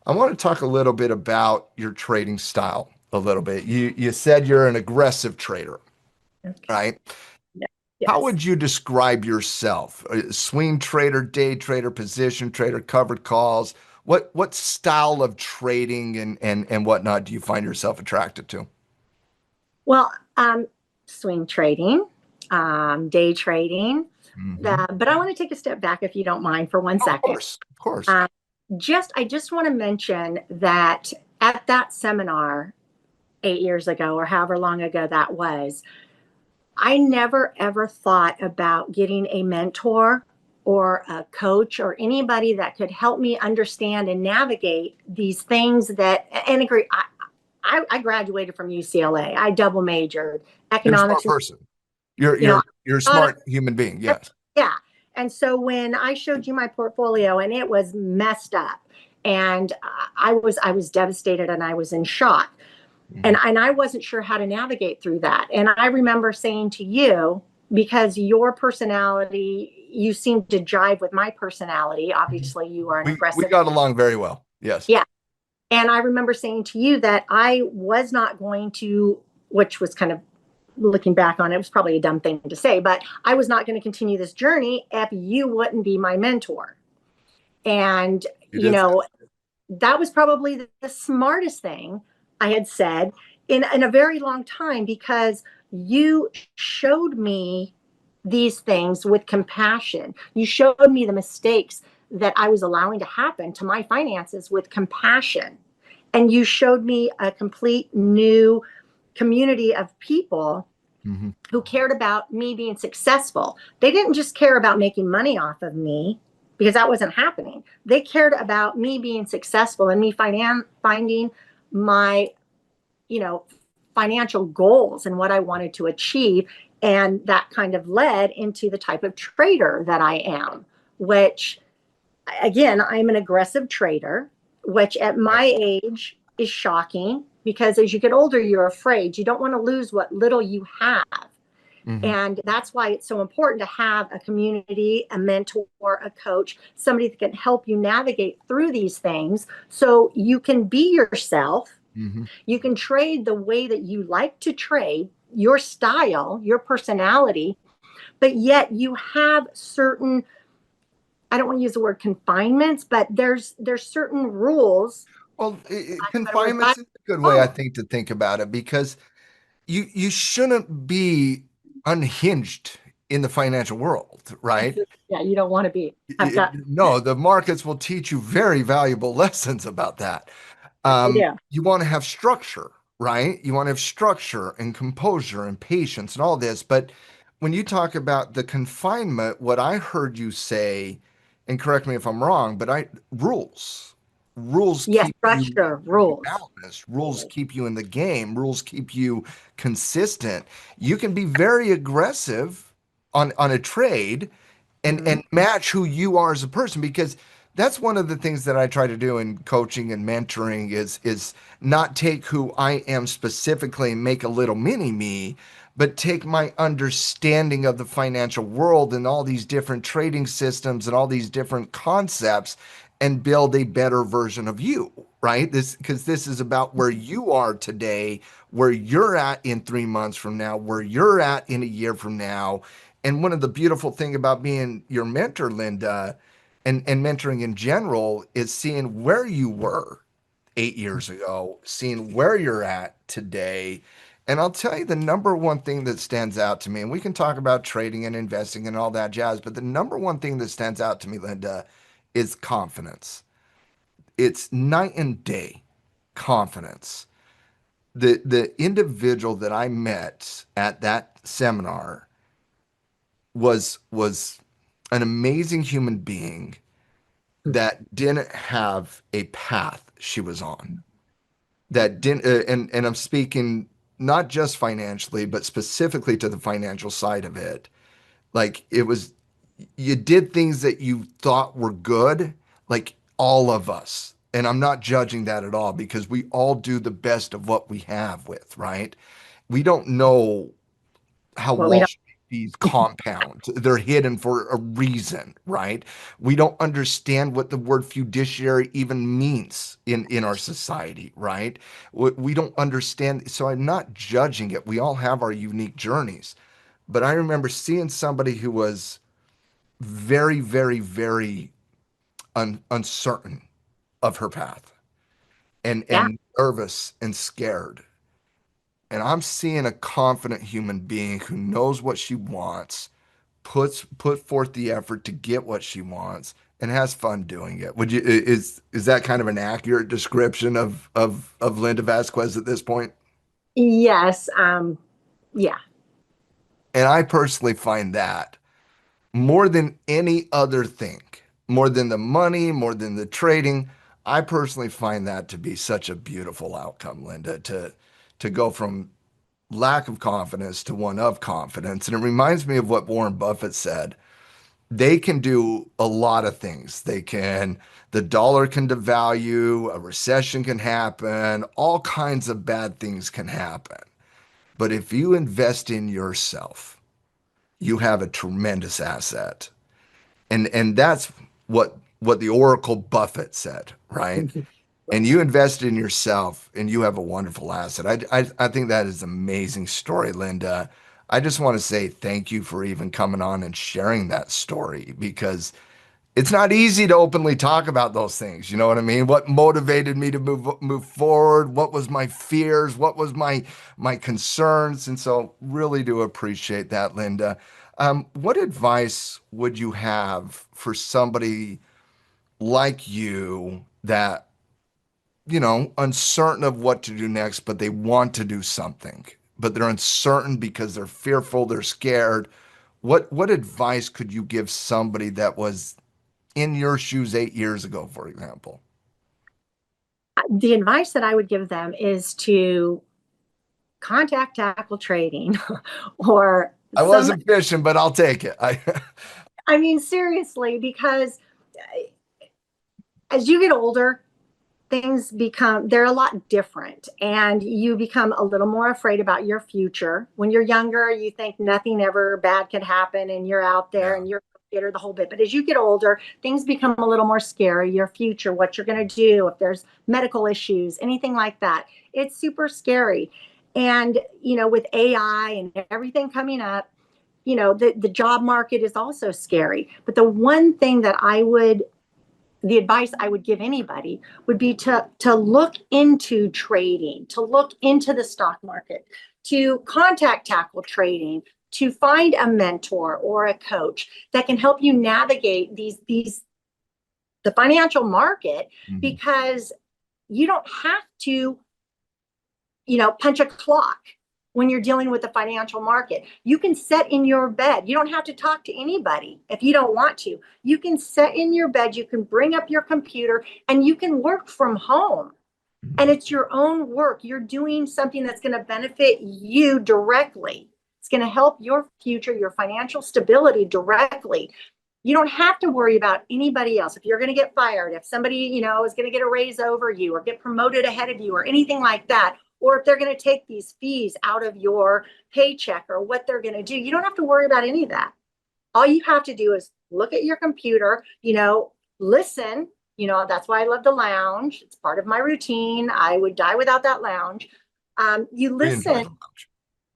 I want to talk a little bit about your trading style a little bit. You said you're an aggressive trader, right? Yeah. How Yes. would you describe yourself? A swing trader, day trader, position trader, covered calls? What style of trading and whatnot do you find yourself attracted to? Well, swing trading, day trading. Mhm. But I want to take a step back, if you don't mind, for one Of second. course, of course. I just want to mention that at that seminar 8 years ago, or however long ago that was, I never ever thought about getting a mentor or a coach or anybody that could help me understand and navigate these things and agree. I graduated from UCLA. I double majored You're a smart economics. person. You're You know, you're you're a smart human being. Yes. yeah. And so when I showed you my portfolio and it was messed up, and I was devastated and I was in shock. And Mhm. I wasn't sure how to navigate through that. And I remember saying to you, because your personality, you seem to jive with my personality. Obviously, you are an We aggressive. got along very well. Yes. Yeah. And I remember saying to you that I was not going to, which was kind of, looking back on it, was probably a dumb thing to say, but I was not going to continue this journey if you wouldn't be my mentor. And, You did. that was probably the smartest thing I had said in a very long time, because you showed me these things with compassion. You showed me the mistakes that I was allowing to happen to my finances with compassion. And you showed me a complete new community of people Mhm. who cared about me being successful. They didn't just care about making money off of me. because that wasn't happening. They cared about me being successful and me finding my, you know, financial goals and what I wanted to achieve. And that kind of led into the type of trader that I am, which again, I'm an aggressive trader, which at my age is shocking because as you get older, you're afraid. You don't want to lose what little you have. Mm-hmm. And that's why it's so important to have a community, a mentor, a coach, somebody that can help you navigate through these things so you can be yourself. Mm-hmm. You can trade the way that you like to trade, your style, your personality, but yet you have certain, I don't want to use the word confinements, but there's certain rules. Well, confinement's a good way, I think, to think about it, because you shouldn't be unhinged in the financial world, right? Yeah, you don't want to be. I've got, No, the markets will teach you very valuable lessons about that. yeah. You want to have structure, right? You want to have structure and composure and patience and all this. But when you talk about the confinement, what I heard you say, and correct me if I'm wrong, but rules Yes, keep you structure, rules. balanced, rules keep you in the game, rules keep you consistent. You can be very aggressive on a trade and match who you are as a person, because that's one of the things that I try to do in coaching and mentoring is not take who I am specifically and make a little mini me, but take my understanding of the financial world and all these different trading systems and all these different concepts and build a better version of you, right? Because this is about where you are today, where you're at in 3 months from now, where you're at in a year from now. And one of the beautiful thing about being your mentor, Linda, and mentoring in general, is seeing where you were 8 years ago, seeing where you're at today. And I'll tell you the number one thing that stands out to me, and we can talk about trading and investing and all that jazz, but the number one thing that stands out to me, Linda, is confidence. It's night and day confidence. The individual that I met at that seminar was an amazing human being that didn't have a path she was on. That didn't, and I'm speaking not just financially, but specifically to the financial side of it. Like it was, you did things that you thought were good, like all of us. And I'm not judging that at all, because we all do the best of what we have with, right? We don't know how What we Wall don't. Street fees compound. They're hidden for a reason, right? We don't understand what the word fiduciary even means in our society, right? We don't understand. So I'm not judging it. We all have our unique journeys. But I remember seeing somebody who was very, very, very uncertain of her path Yeah. and nervous and scared. And I'm seeing a confident human being who knows what she wants, put forth the effort to get what she wants, and has fun doing it. Would you is that kind of an accurate description of Linda Vasquez at this point? Yes. Yeah. And I personally find that more than any other thing, more than the money, more than the trading, I personally find that to be such a beautiful outcome, Linda, to go from lack of confidence to one of confidence. And it reminds me of what Warren Buffett said. They can do a lot of things. The dollar can devalue, a recession can happen, all kinds of bad things can happen. But if you invest in yourself, you have a tremendous asset. And that's what the Oracle Buffett said, right? And you invested in yourself and you have a wonderful asset. I think that is an amazing story, Linda. I just want to say thank you for even coming on and sharing that story, because it's not easy to openly talk about those things. You know what I mean? What motivated me to move forward? What was my fears? What was my concerns? And so really do appreciate that, Linda. What advice would you have for somebody like you that, uncertain of what to do next, but they want to do something, but they're uncertain because they're fearful, they're scared? What advice could you give somebody that was in your shoes 8 years ago, for example? The advice that I would give them is to contact Tackle Trading or I some, wasn't fishing, but I'll take it. I mean, seriously, because as you get older, things become, they're a lot different, and you become a little more afraid about your future. When you're younger, you think nothing ever bad could happen and you're out there Yeah. and you're bitter the whole bit. But as you get older, things become a little more scary. Your future, what you're going to do, if there's medical issues, anything like that, it's super scary. And, you know, with AI and everything coming up, you know, the job market is also scary. But the one thing that the advice I would give anybody would be to look into trading, to look into the stock market, to contact Tackle Trading, to find a mentor or a coach that can help you navigate the financial market, because you don't have to, you know, punch a clock when you're dealing with the financial market. You can sit in your bed. You don't have to talk to anybody if you don't want to. You can sit in your bed, you can bring up your computer, and you can work from home. And it's your own work. You're doing something that's going to benefit you directly. It's going to help your future, your financial stability directly. You don't have to worry about anybody else. If you're going to get fired, if somebody, you know, is going to get a raise over you or get promoted ahead of you or anything like that, or if they're going to take these fees out of your paycheck or what they're going to do, you don't have to worry about any of that. All you have to do is look at your computer, you know, listen. You know, that's why I love the lounge. It's part of my routine. I would die without that lounge. You We enjoy listen the lounge.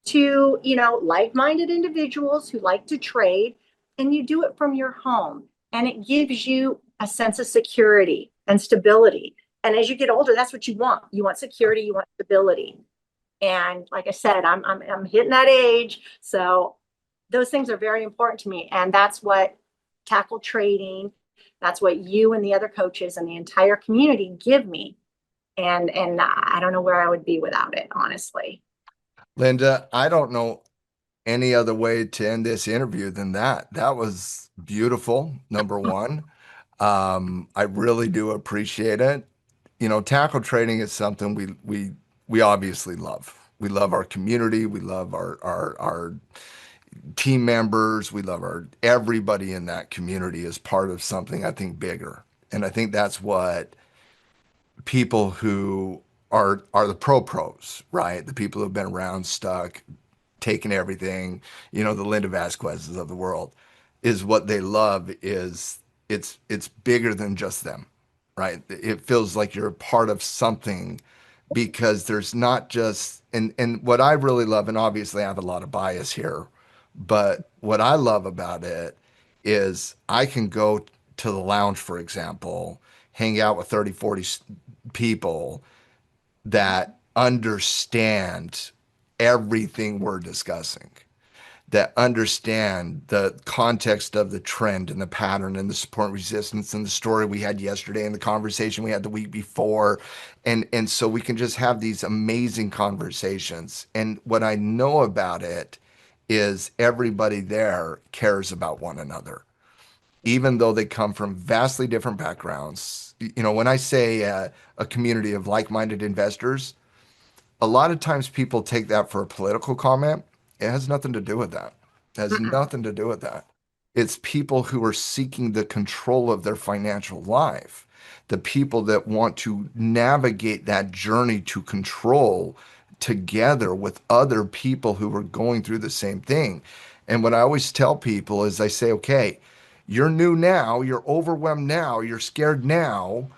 to, you know, like-minded individuals who like to trade, and you do it from your home. And it gives you a sense of security and stability. And as you get older, that's what you want. You want security, you want stability. And like I said, I'm hitting that age. So those things are very important to me. And that's what Tackle Trading, that's what you and the other coaches and the entire community give me. And I don't know where I would be without it, honestly. Linda, I don't know any other way to end this interview than that. That was beautiful, number one. I really do appreciate it. You know, tackle trading is something we obviously love. We love our community. We love our team members. We love our everybody in that community is part of something I think bigger. And I think that's what people who are the pros, right? The people who've been around, stuck, taking everything, you know, the Linda Vasquez's of the world, is what they love is it's bigger than just them, right? It feels like you're a part of something because there's not just and what I really love, and obviously I have a lot of bias here, but what I love about it is I can go to the lounge, for example, hang out with 30, 40 people that understand everything we're discussing, that understand the context of the trend and the pattern and the support and resistance and the story we had yesterday and the conversation we had the week before. And so we can just have these amazing conversations. And what I know about it is everybody there cares about one another, even though they come from vastly different backgrounds. You know, when I say a community of like-minded investors, a lot of times people take that for a political comment. It has nothing to do with that. It has nothing to do with that. It's people who are seeking the control of their financial life, the people that want to navigate that journey to control together with other people who are going through the same thing. And what I always tell people is I say, okay, you're new now, you're overwhelmed now, you're scared now,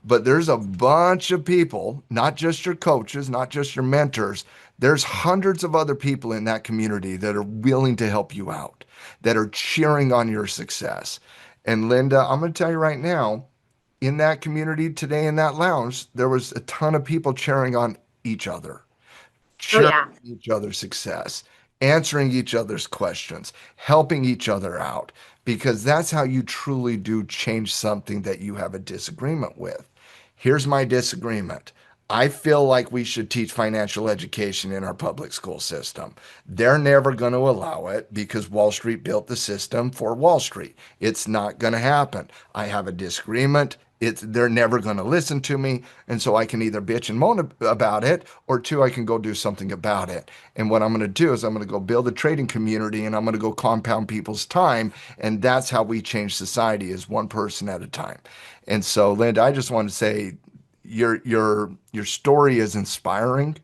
but there's a bunch of people, not just your coaches, not just your mentors. There's hundreds of other people in that community that are willing to help you out, that are cheering on your success. And Linda, I'm going to tell you right now, in that community today in that lounge, there was a ton of people cheering on each other, Oh, cheering yeah. on each other's success, answering each other's questions, helping each other out, because that's how you truly do change something that you have a disagreement with. Here's my disagreement. I feel like we should teach financial education in our public school system. They're never going to allow it because Wall Street built the system for Wall Street. It's not going to happen. I have a disagreement. They're never going to listen to me. And so I can either bitch and moan about it, or two, I can go do something about it. And what I'm going to do is I'm going to go build a trading community, and I'm going to go compound people's time. And that's how we change society, is one person at a time. And so, Linda, I just want to say your story is inspiring.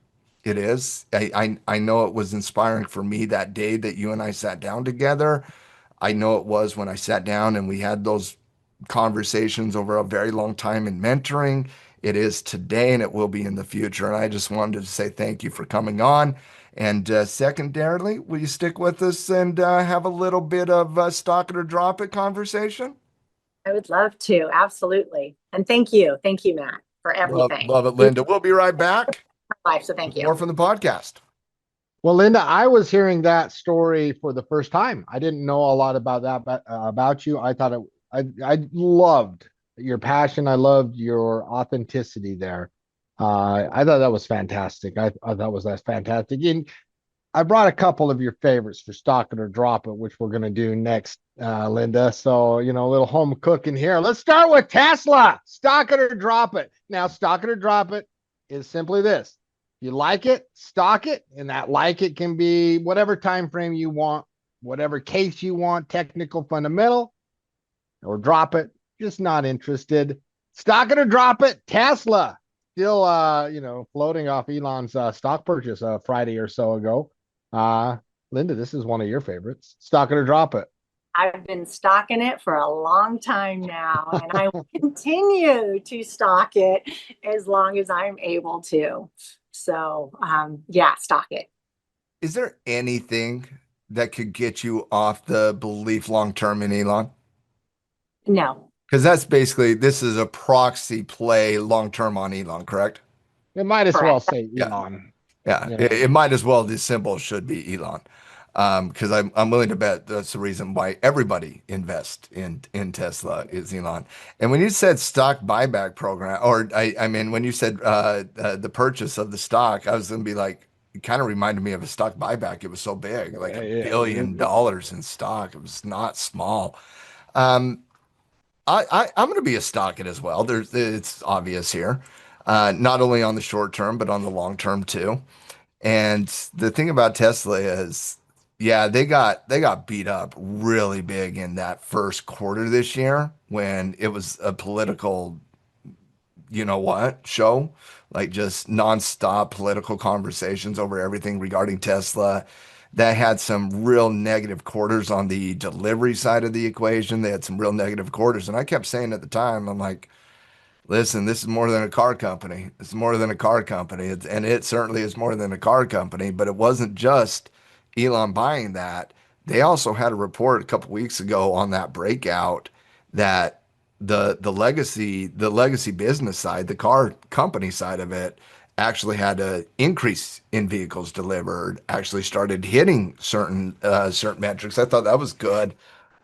It is. I know it was inspiring for me that day that you and I sat down together. I know it was when I sat down and we had those conversations over a very long time in mentoring. It is today, and it will be in the future. And I just wanted to say thank you for coming on. And secondarily, will you stick with us and have a little bit of stock it or drop it conversation? I would love to. Absolutely. And thank you. Thank you, Matt, for Love, everything. love it, Linda. We'll be right back Life. So thank with you. more from the podcast. Well, Linda, I was hearing that story for the first time. I didn't know a lot about that, but about you. I thought I loved your passion. I loved your authenticity there. I thought that was fantastic. I thought was that fantastic. And I brought a couple of your favorites for stock it or drop it, which we're going to do next, Linda. So, a little home cooking here. Let's start with Tesla. Stock it or drop it. Now, stock it or drop it is simply this. You like it, stock it, and that like it can be whatever time frame you want, whatever case you want, technical, fundamental, or drop it. Just not interested. Stock it or drop it. Tesla still, floating off Elon's stock purchase Friday or so ago. Linda, this is one of your favorites. Stock it or drop it. I've been stocking it for a long time now, and I will continue to stock it as long as I'm able to. So, yeah, stock it. Is there anything that could get you off the belief long term in Elon? No. Because that's basically, this is a proxy play long term on Elon, correct? It might as well Correct. say Yeah. Elon. Yeah. It might as well, the symbol should be Elon. Because I'm willing to bet that's the reason why everybody invests in Tesla is Elon. And when you said stock buyback program, or I mean, when you said the purchase of the stock, I was going to be like, it kind of reminded me of a stock buyback. It was so big, like $1 billion in stock. It was not small. Um, I'm going to be a stock it as well. It's obvious here, not only on the short term, but on the long term too. And the thing about Tesla is, yeah, they got beat up really big in that first quarter this year when it was a political, you know what, show, like just nonstop political conversations over everything regarding Tesla. That had some real negative quarters on the delivery side of the equation. They had some real negative quarters. And I kept saying at the time, I'm like, listen, this is more than a car company. It's more than a car company. And it certainly is more than a car company, but it wasn't just Elon buying that. They also had a report a couple weeks ago on that breakout that the legacy business side, the car company side of it, actually had an increase in vehicles delivered, actually started hitting certain metrics. I thought that was good.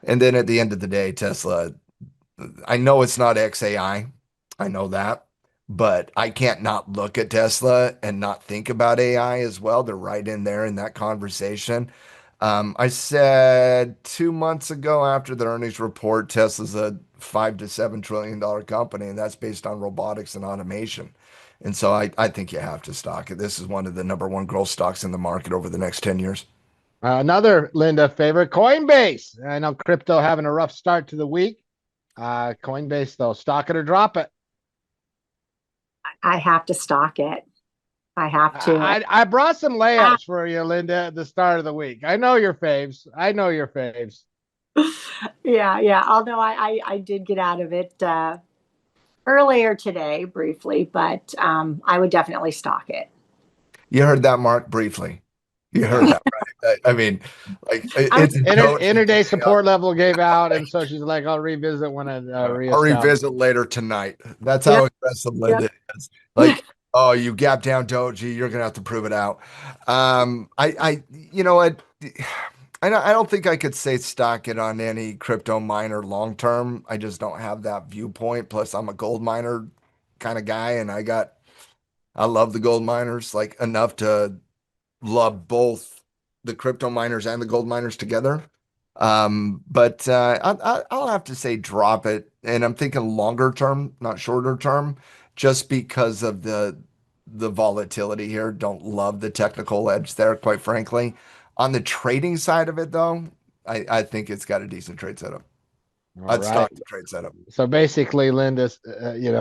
And then at the end of the day, Tesla, I know it's not XAI. I know that, but I can't not look at Tesla and not think about AI as well. They're right in there in that conversation. I said 2 months ago after the earnings report, Tesla's a $5 to $7 trillion company, and that's based on robotics and automation. And so I think you have to stock it. This is one of the number one growth stocks in the market over the next 10 years. Another Linda favorite, Coinbase. I know crypto having a rough start to the week. Coinbase, though, stock it or drop it. I have to stock it. I have to. I brought some layups for you, Linda, at the start of the week. I know your faves. Yeah. Although I did get out of it earlier today briefly, but I would definitely stock it. You heard that, Mark, briefly. You heard that, right? I mean, like it's interday support level gave out, and so she's like, "I'll revisit when I I'll revisit later tonight." That's how aggressive Linda is. Like, oh, you gap down Doji, you're gonna have to prove it out. You know what? I don't think I could say stock it on any crypto miner long term. I just don't have that viewpoint. Plus, I'm a gold miner kind of guy, and I got I love the gold miners, like enough to love both the crypto miners and the gold miners together. But I'll have to say drop it. And I'm thinking longer term, not shorter term, just because of the volatility here. Don't love the technical edge there, quite frankly. On the trading side of it, though, I think it's got a decent trade setup. All I'd right. start the trade setup. So basically, Linda,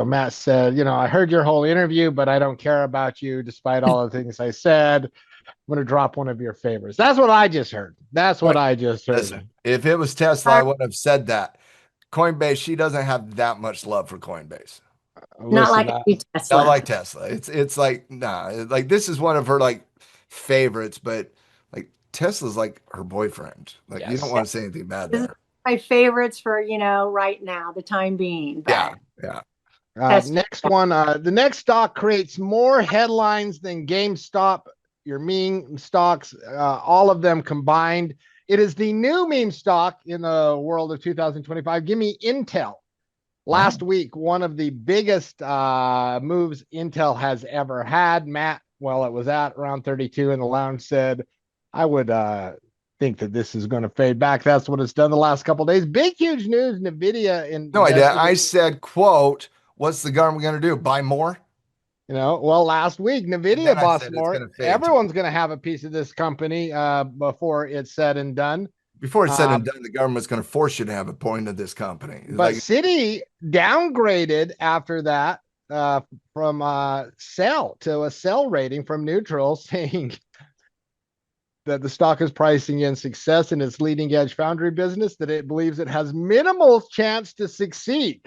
Matt said, I heard your whole interview, but I don't care about you despite all the things I said. I'm going to drop one of your favorites. That's what I just heard. That's what I just heard. Listen, if it was Tesla, I wouldn't have said that. Coinbase, she doesn't have that much love for Coinbase. Not like Tesla. Not like Tesla. It's like, nah, like this is one of her like favorites, but like Tesla's like her boyfriend. Like you don't want to say anything bad there. My favorites for, right now, the time being. But yeah. Next one. The next stock creates more headlines than GameStop, your meme stocks, all of them combined. It is the new meme stock in the world of 2025. Give me Intel. Last week, one of the biggest moves Intel has ever had. Matt, well, it was at around 32 in the lounge, said, I would think that this is going to fade back. That's what it's done the last couple of days. Big, huge news. NVIDIA. No, I said, quote, what's the government going to do? Buy more? Well, last week, NVIDIA bought more. Everyone's going to have a piece of this company before it's said and done. Before it's said and done, the government's going to force you to have a point of this company. But Citi downgraded after that from sell to a sell rating from neutral, saying that the stock is pricing in success in its leading edge foundry business, that it believes it has minimal chance to succeed.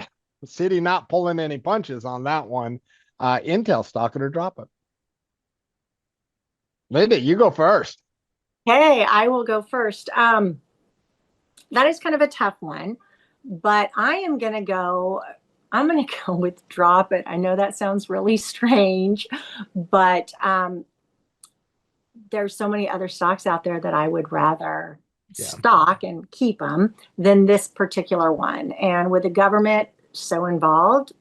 Citi not pulling any punches on that one. Intel stock it or drop it. Linda, you go first. Hey, I will go first. That is kind of a tough one, but I'm going to go with drop it. I know that sounds really strange, but there's so many other stocks out there that I would rather stock and keep them than this particular one. And with the government so involved,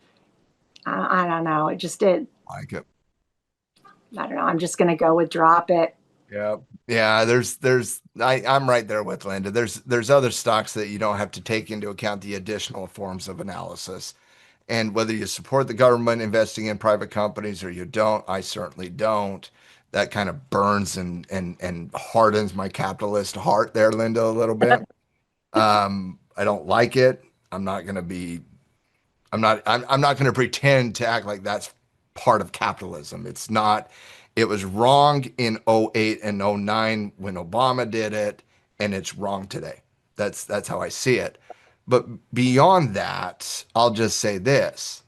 I don't know. It just did. Like it. I don't know. I'm just going to go with drop it. Yeah. I'm right there with Linda. There's other stocks that you don't have to take into account the additional forms of analysis. And whether you support the government investing in private companies or you don't, I certainly don't. That kind of burns and hardens my capitalist heart there, Linda, a little bit. I don't like it. I'm not going to pretend to act like that's part of capitalism. It's not. It was wrong in 08 and 09 when Obama did it, and it's wrong today. That's how I see it. But beyond that, I'll just say this.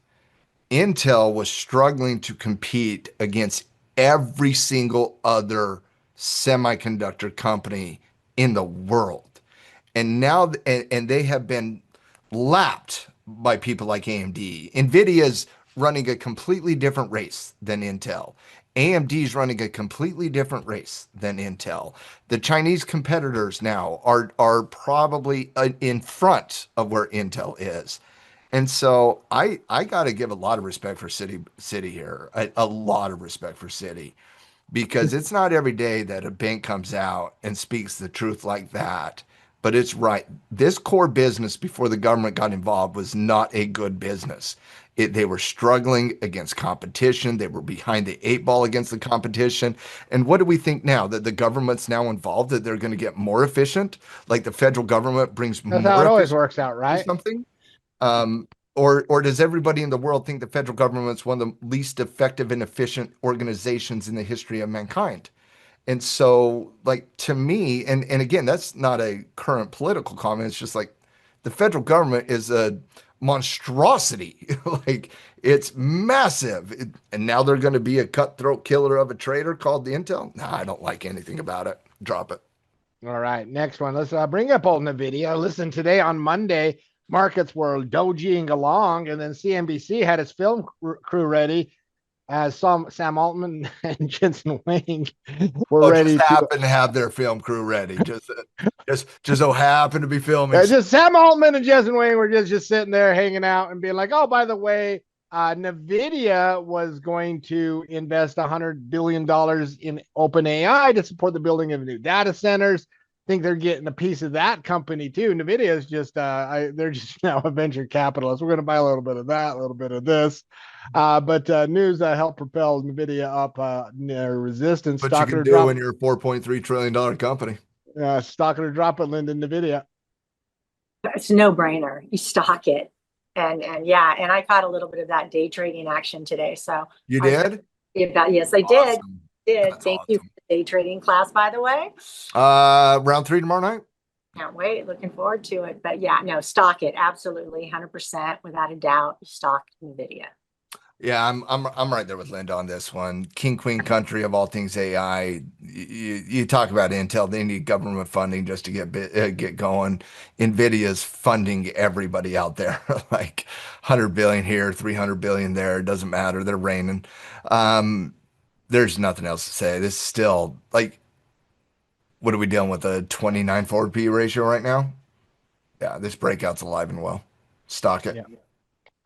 Intel was struggling to compete against every single other semiconductor company in the world. And now, and they have been lapped by people like AMD. NVIDIA's running a completely different race than Intel. AMD's running a completely different race than Intel. The Chinese competitors now are probably in front of where Intel is. And so I got to give a lot of respect for Citi here, a lot of respect for Citi, because it's not every day that a bank comes out and speaks the truth like that. But it's right. This core business before the government got involved was not a good business. They were struggling against competition. They were behind the 8 ball against the competition. And what do we think now? That the government's now involved, that they're going to get more efficient? Like the federal government brings more. That's how it always works out, right? Something. Or does everybody in the world think the federal government's one of the least effective and efficient organizations in the history of mankind? And so, like, to me, and again, that's not a current political comment. It's just like the federal government is a monstrosity. Like, it's massive. And now they're going to be a cutthroat killer of a trader called the Intel? Nah, I don't like anything about it. Drop it. All right, next one. Let's bring up old NVIDIA. Listen, today on Monday, markets were dojiing along, and then CNBC had its film crew ready as Sam Altman and Jensen Wang were ready just happen to have their film crew ready. Just so happen to be filming. Just Sam Altman and Jensen Wang were just sitting there hanging out and being like, oh, by the way, NVIDIA was going to invest $100 billion in OpenAI to support the building of new data centers. I think they're getting a piece of that company too. NVIDIA is just, they're just now a venture capitalist. We're going to buy a little bit of that, a little bit of this. But news helped propel NVIDIA up near resistance. What you can do when you're a $4.3 trillion company. Stock or drop it, Linda, NVIDIA. It's a no-brainer. You stock it. And yeah, and I caught a little bit of that day trading action today. So you did? Yes, I Awesome. did. That's Thank awesome. you for the day trading class, by the way. Round 3 tomorrow night. Can't wait. Looking forward to it. But yeah, no, stock it. Absolutely. 100% without a doubt. Stock NVIDIA. Yeah, I'm right there with Linda on this one. King, queen country of all things AI. You talk about Intel, they need government funding just to get going. NVIDIA's funding everybody out there, like 100 billion here, 300 billion there. It doesn't matter. They're raining. There's nothing else to say. This is still like, what are we dealing with? A 29 forward P ratio right now? Yeah, this breakout's alive and well. Stock it. Yeah.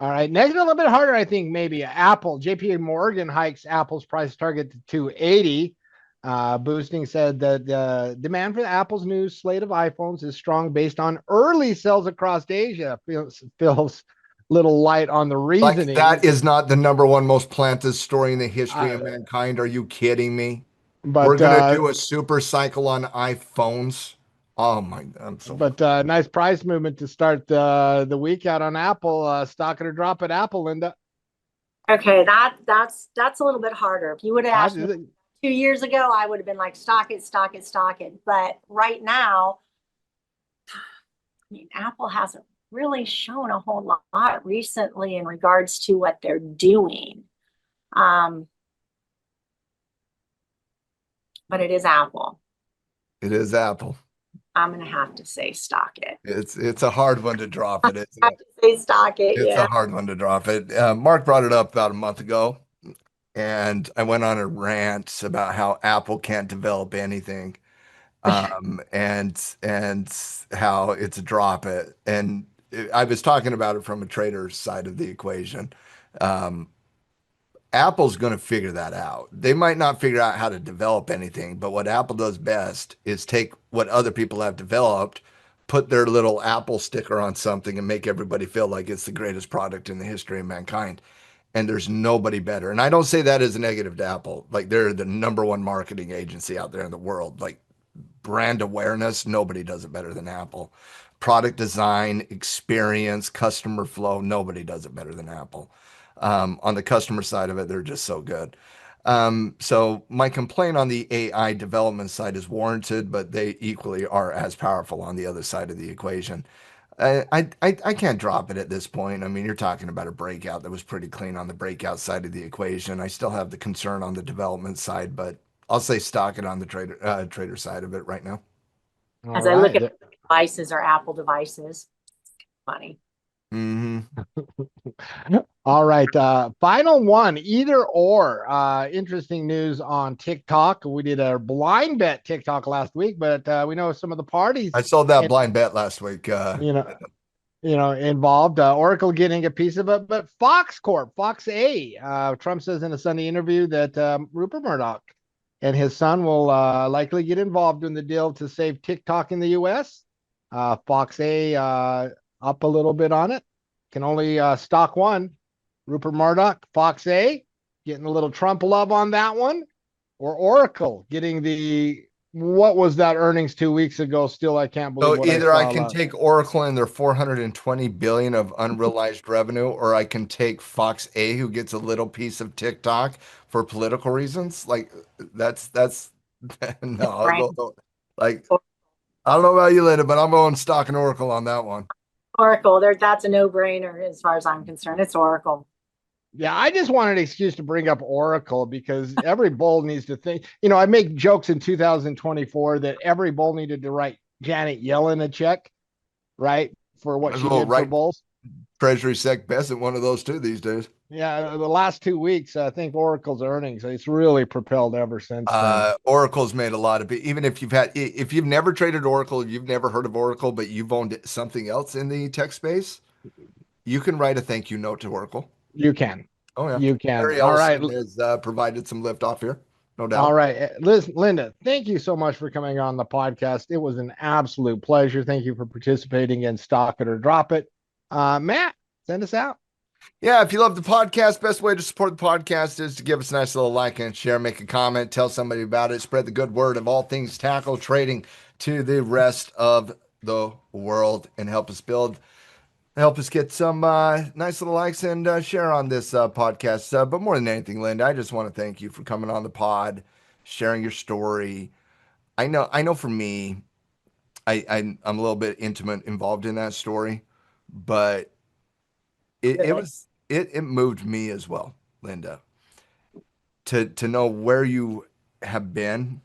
All right. Next, a little bit harder, I think, maybe. Apple. JP Morgan hikes Apple's price target to 280. Boosting said that demand for Apple's new slate of iPhones is strong based on early sales across Asia. Feels little light on the reasoning. Like, that is not the number one most planted story in the history of mankind. Are you kidding me? But we're gonna do a super cycle on iPhones. Oh my! Nice price movement to start the week out on Apple. Stock it or drop it, Apple, Linda. Okay, that's a little bit harder. If you would have asked me 2 years ago, I would have been like, stock it, stock it, stock it. But right now, I mean, Apple hasn't really shown a whole lot recently in regards to what they're doing. But it is Apple. It is Apple. I'm gonna have to say stock it. It's a hard one to drop it. I have to say stock it. It's a hard one to drop it. Mark brought it up about a month ago, and I went on a rant about how Apple can't develop anything, and how it's a drop it. And I was talking about it from a trader's side of the equation. Apple's going to figure that out. They might not figure out how to develop anything, but what Apple does best is take what other people have developed, put their little Apple sticker on something, and make everybody feel like it's the greatest product in the history of mankind. And there's nobody better. And I don't say that as a negative to Apple. Like, they're the number one marketing agency out there in the world. Like, brand awareness, nobody does it better than Apple. Product design, experience, customer flow, nobody does it better than Apple. On the customer side of it, they're just so good. So my complaint on the AI development side is warranted, but they equally are as powerful on the other side of the equation. I can't drop it at this point. I mean, you're talking about a breakout that was pretty clean on the breakout side of the equation. I still have the concern on the development side, but I'll say stock it on the trader side of it right now. As I look at devices or Apple devices, funny. All right. Final one, either or. Interesting news on TikTok. We did a blind bet TikTok last week, but we know some of the parties. I sold that blind bet last week. Involved. Oracle getting a piece of it, but Fox Corp, Fox A. Trump says in a Sunday interview that Rupert Murdoch and his son will likely get involved in the deal to save TikTok in the U.S. Fox A up a little bit on it. Can only stock one. Rupert Murdoch, Fox A, getting a little Trump love on that one, or Oracle getting what was that earnings 2 weeks ago? Still, I can't believe. So either I can take Oracle and their 420 billion of unrealized revenue, or I can take Fox A, who gets a little piece of TikTok for political reasons. Like that's no, right. Like, I don't know about you, Linda, but I'm going stock and Oracle on that one. Oracle, that's a no-brainer as far as I'm concerned. It's Oracle. Yeah, I just wanted an excuse to bring up Oracle because every bull needs to think. I make jokes in 2024 that every bull needed to write Janet Yellen a check, right, for what she did for bulls. Treasury Sec Best one of those too these days. Yeah, the last 2 weeks, I think Oracle's earnings, it's really propelled ever since then. Oracle's made a lot of it. Even if you've never traded Oracle, you've never heard of Oracle, but you've owned something else in the tech space, you can write a thank you note to Oracle. You can. Oh yeah. You can. Harry All right. Ellison has provided some lift off here, no doubt. All right. Listen, Linda, thank you so much for coming on the podcast. It was an absolute pleasure. Thank you for participating in Stock It or Drop It. Matt, send us out. Yeah, if you love the podcast, best way to support the podcast is to give us a nice little like and share, make a comment, tell somebody about it, spread the good word of all things tackle trading to the rest of the world, and help us get some nice little likes and share on this podcast. But more than anything, Linda, I just want to thank you for coming on the pod, sharing your story. I know for me, I'm a little bit intimate involved in that story, but it moved me as well, Linda, to know where you have been,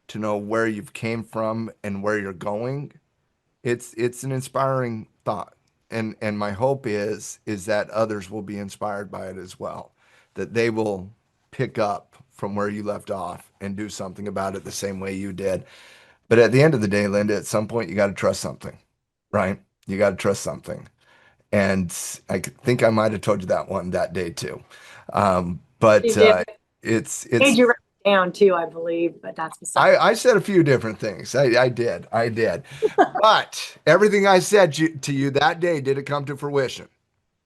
to know where you've came from and where you're going. It's an inspiring thought. And my hope is that others will be inspired by it as well, that they will pick up from where you left off and do something about it the same way you did. But at the end of the day, Linda, at some point you got to trust something, right? You got to trust something. And I think I might have told you that one that day too. But You did. it's Made you write it down too, I believe, but that's beside. I said a few different things. I did. But everything I said to you that day, did it come to fruition?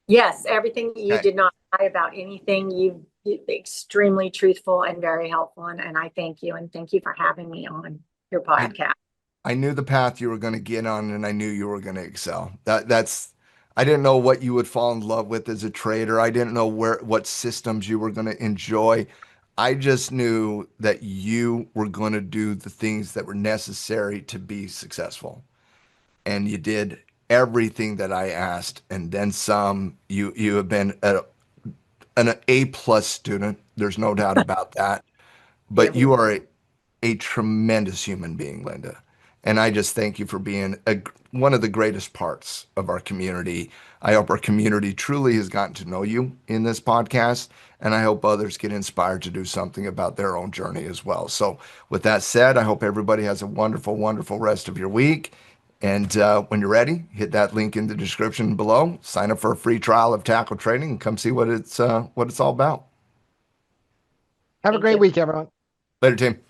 Yes, everything you Okay. did not lie about anything. You're extremely truthful and very helpful, and I thank you, and thank you for having me on your podcast. I knew the path you were going to get on, and I knew you were going to excel. I didn't know what you would fall in love with as a trader. I didn't know what systems you were going to enjoy. I just knew that you were going to do the things that were necessary to be successful. And you did everything that I asked, and then some. You have been an A+ student. There's no doubt about that. But you are a tremendous human being, Linda. And I just thank you for being one of the greatest parts of our community. I hope our community truly has gotten to know you in this podcast, and I hope others get inspired to do something about their own journey as well. So with that said, I hope everybody has a wonderful, wonderful rest of your week. And when you're ready, hit that link in the description below, sign up for a free trial of tackle trading, and come see what it's all about. Have a great week, everyone. Later, team.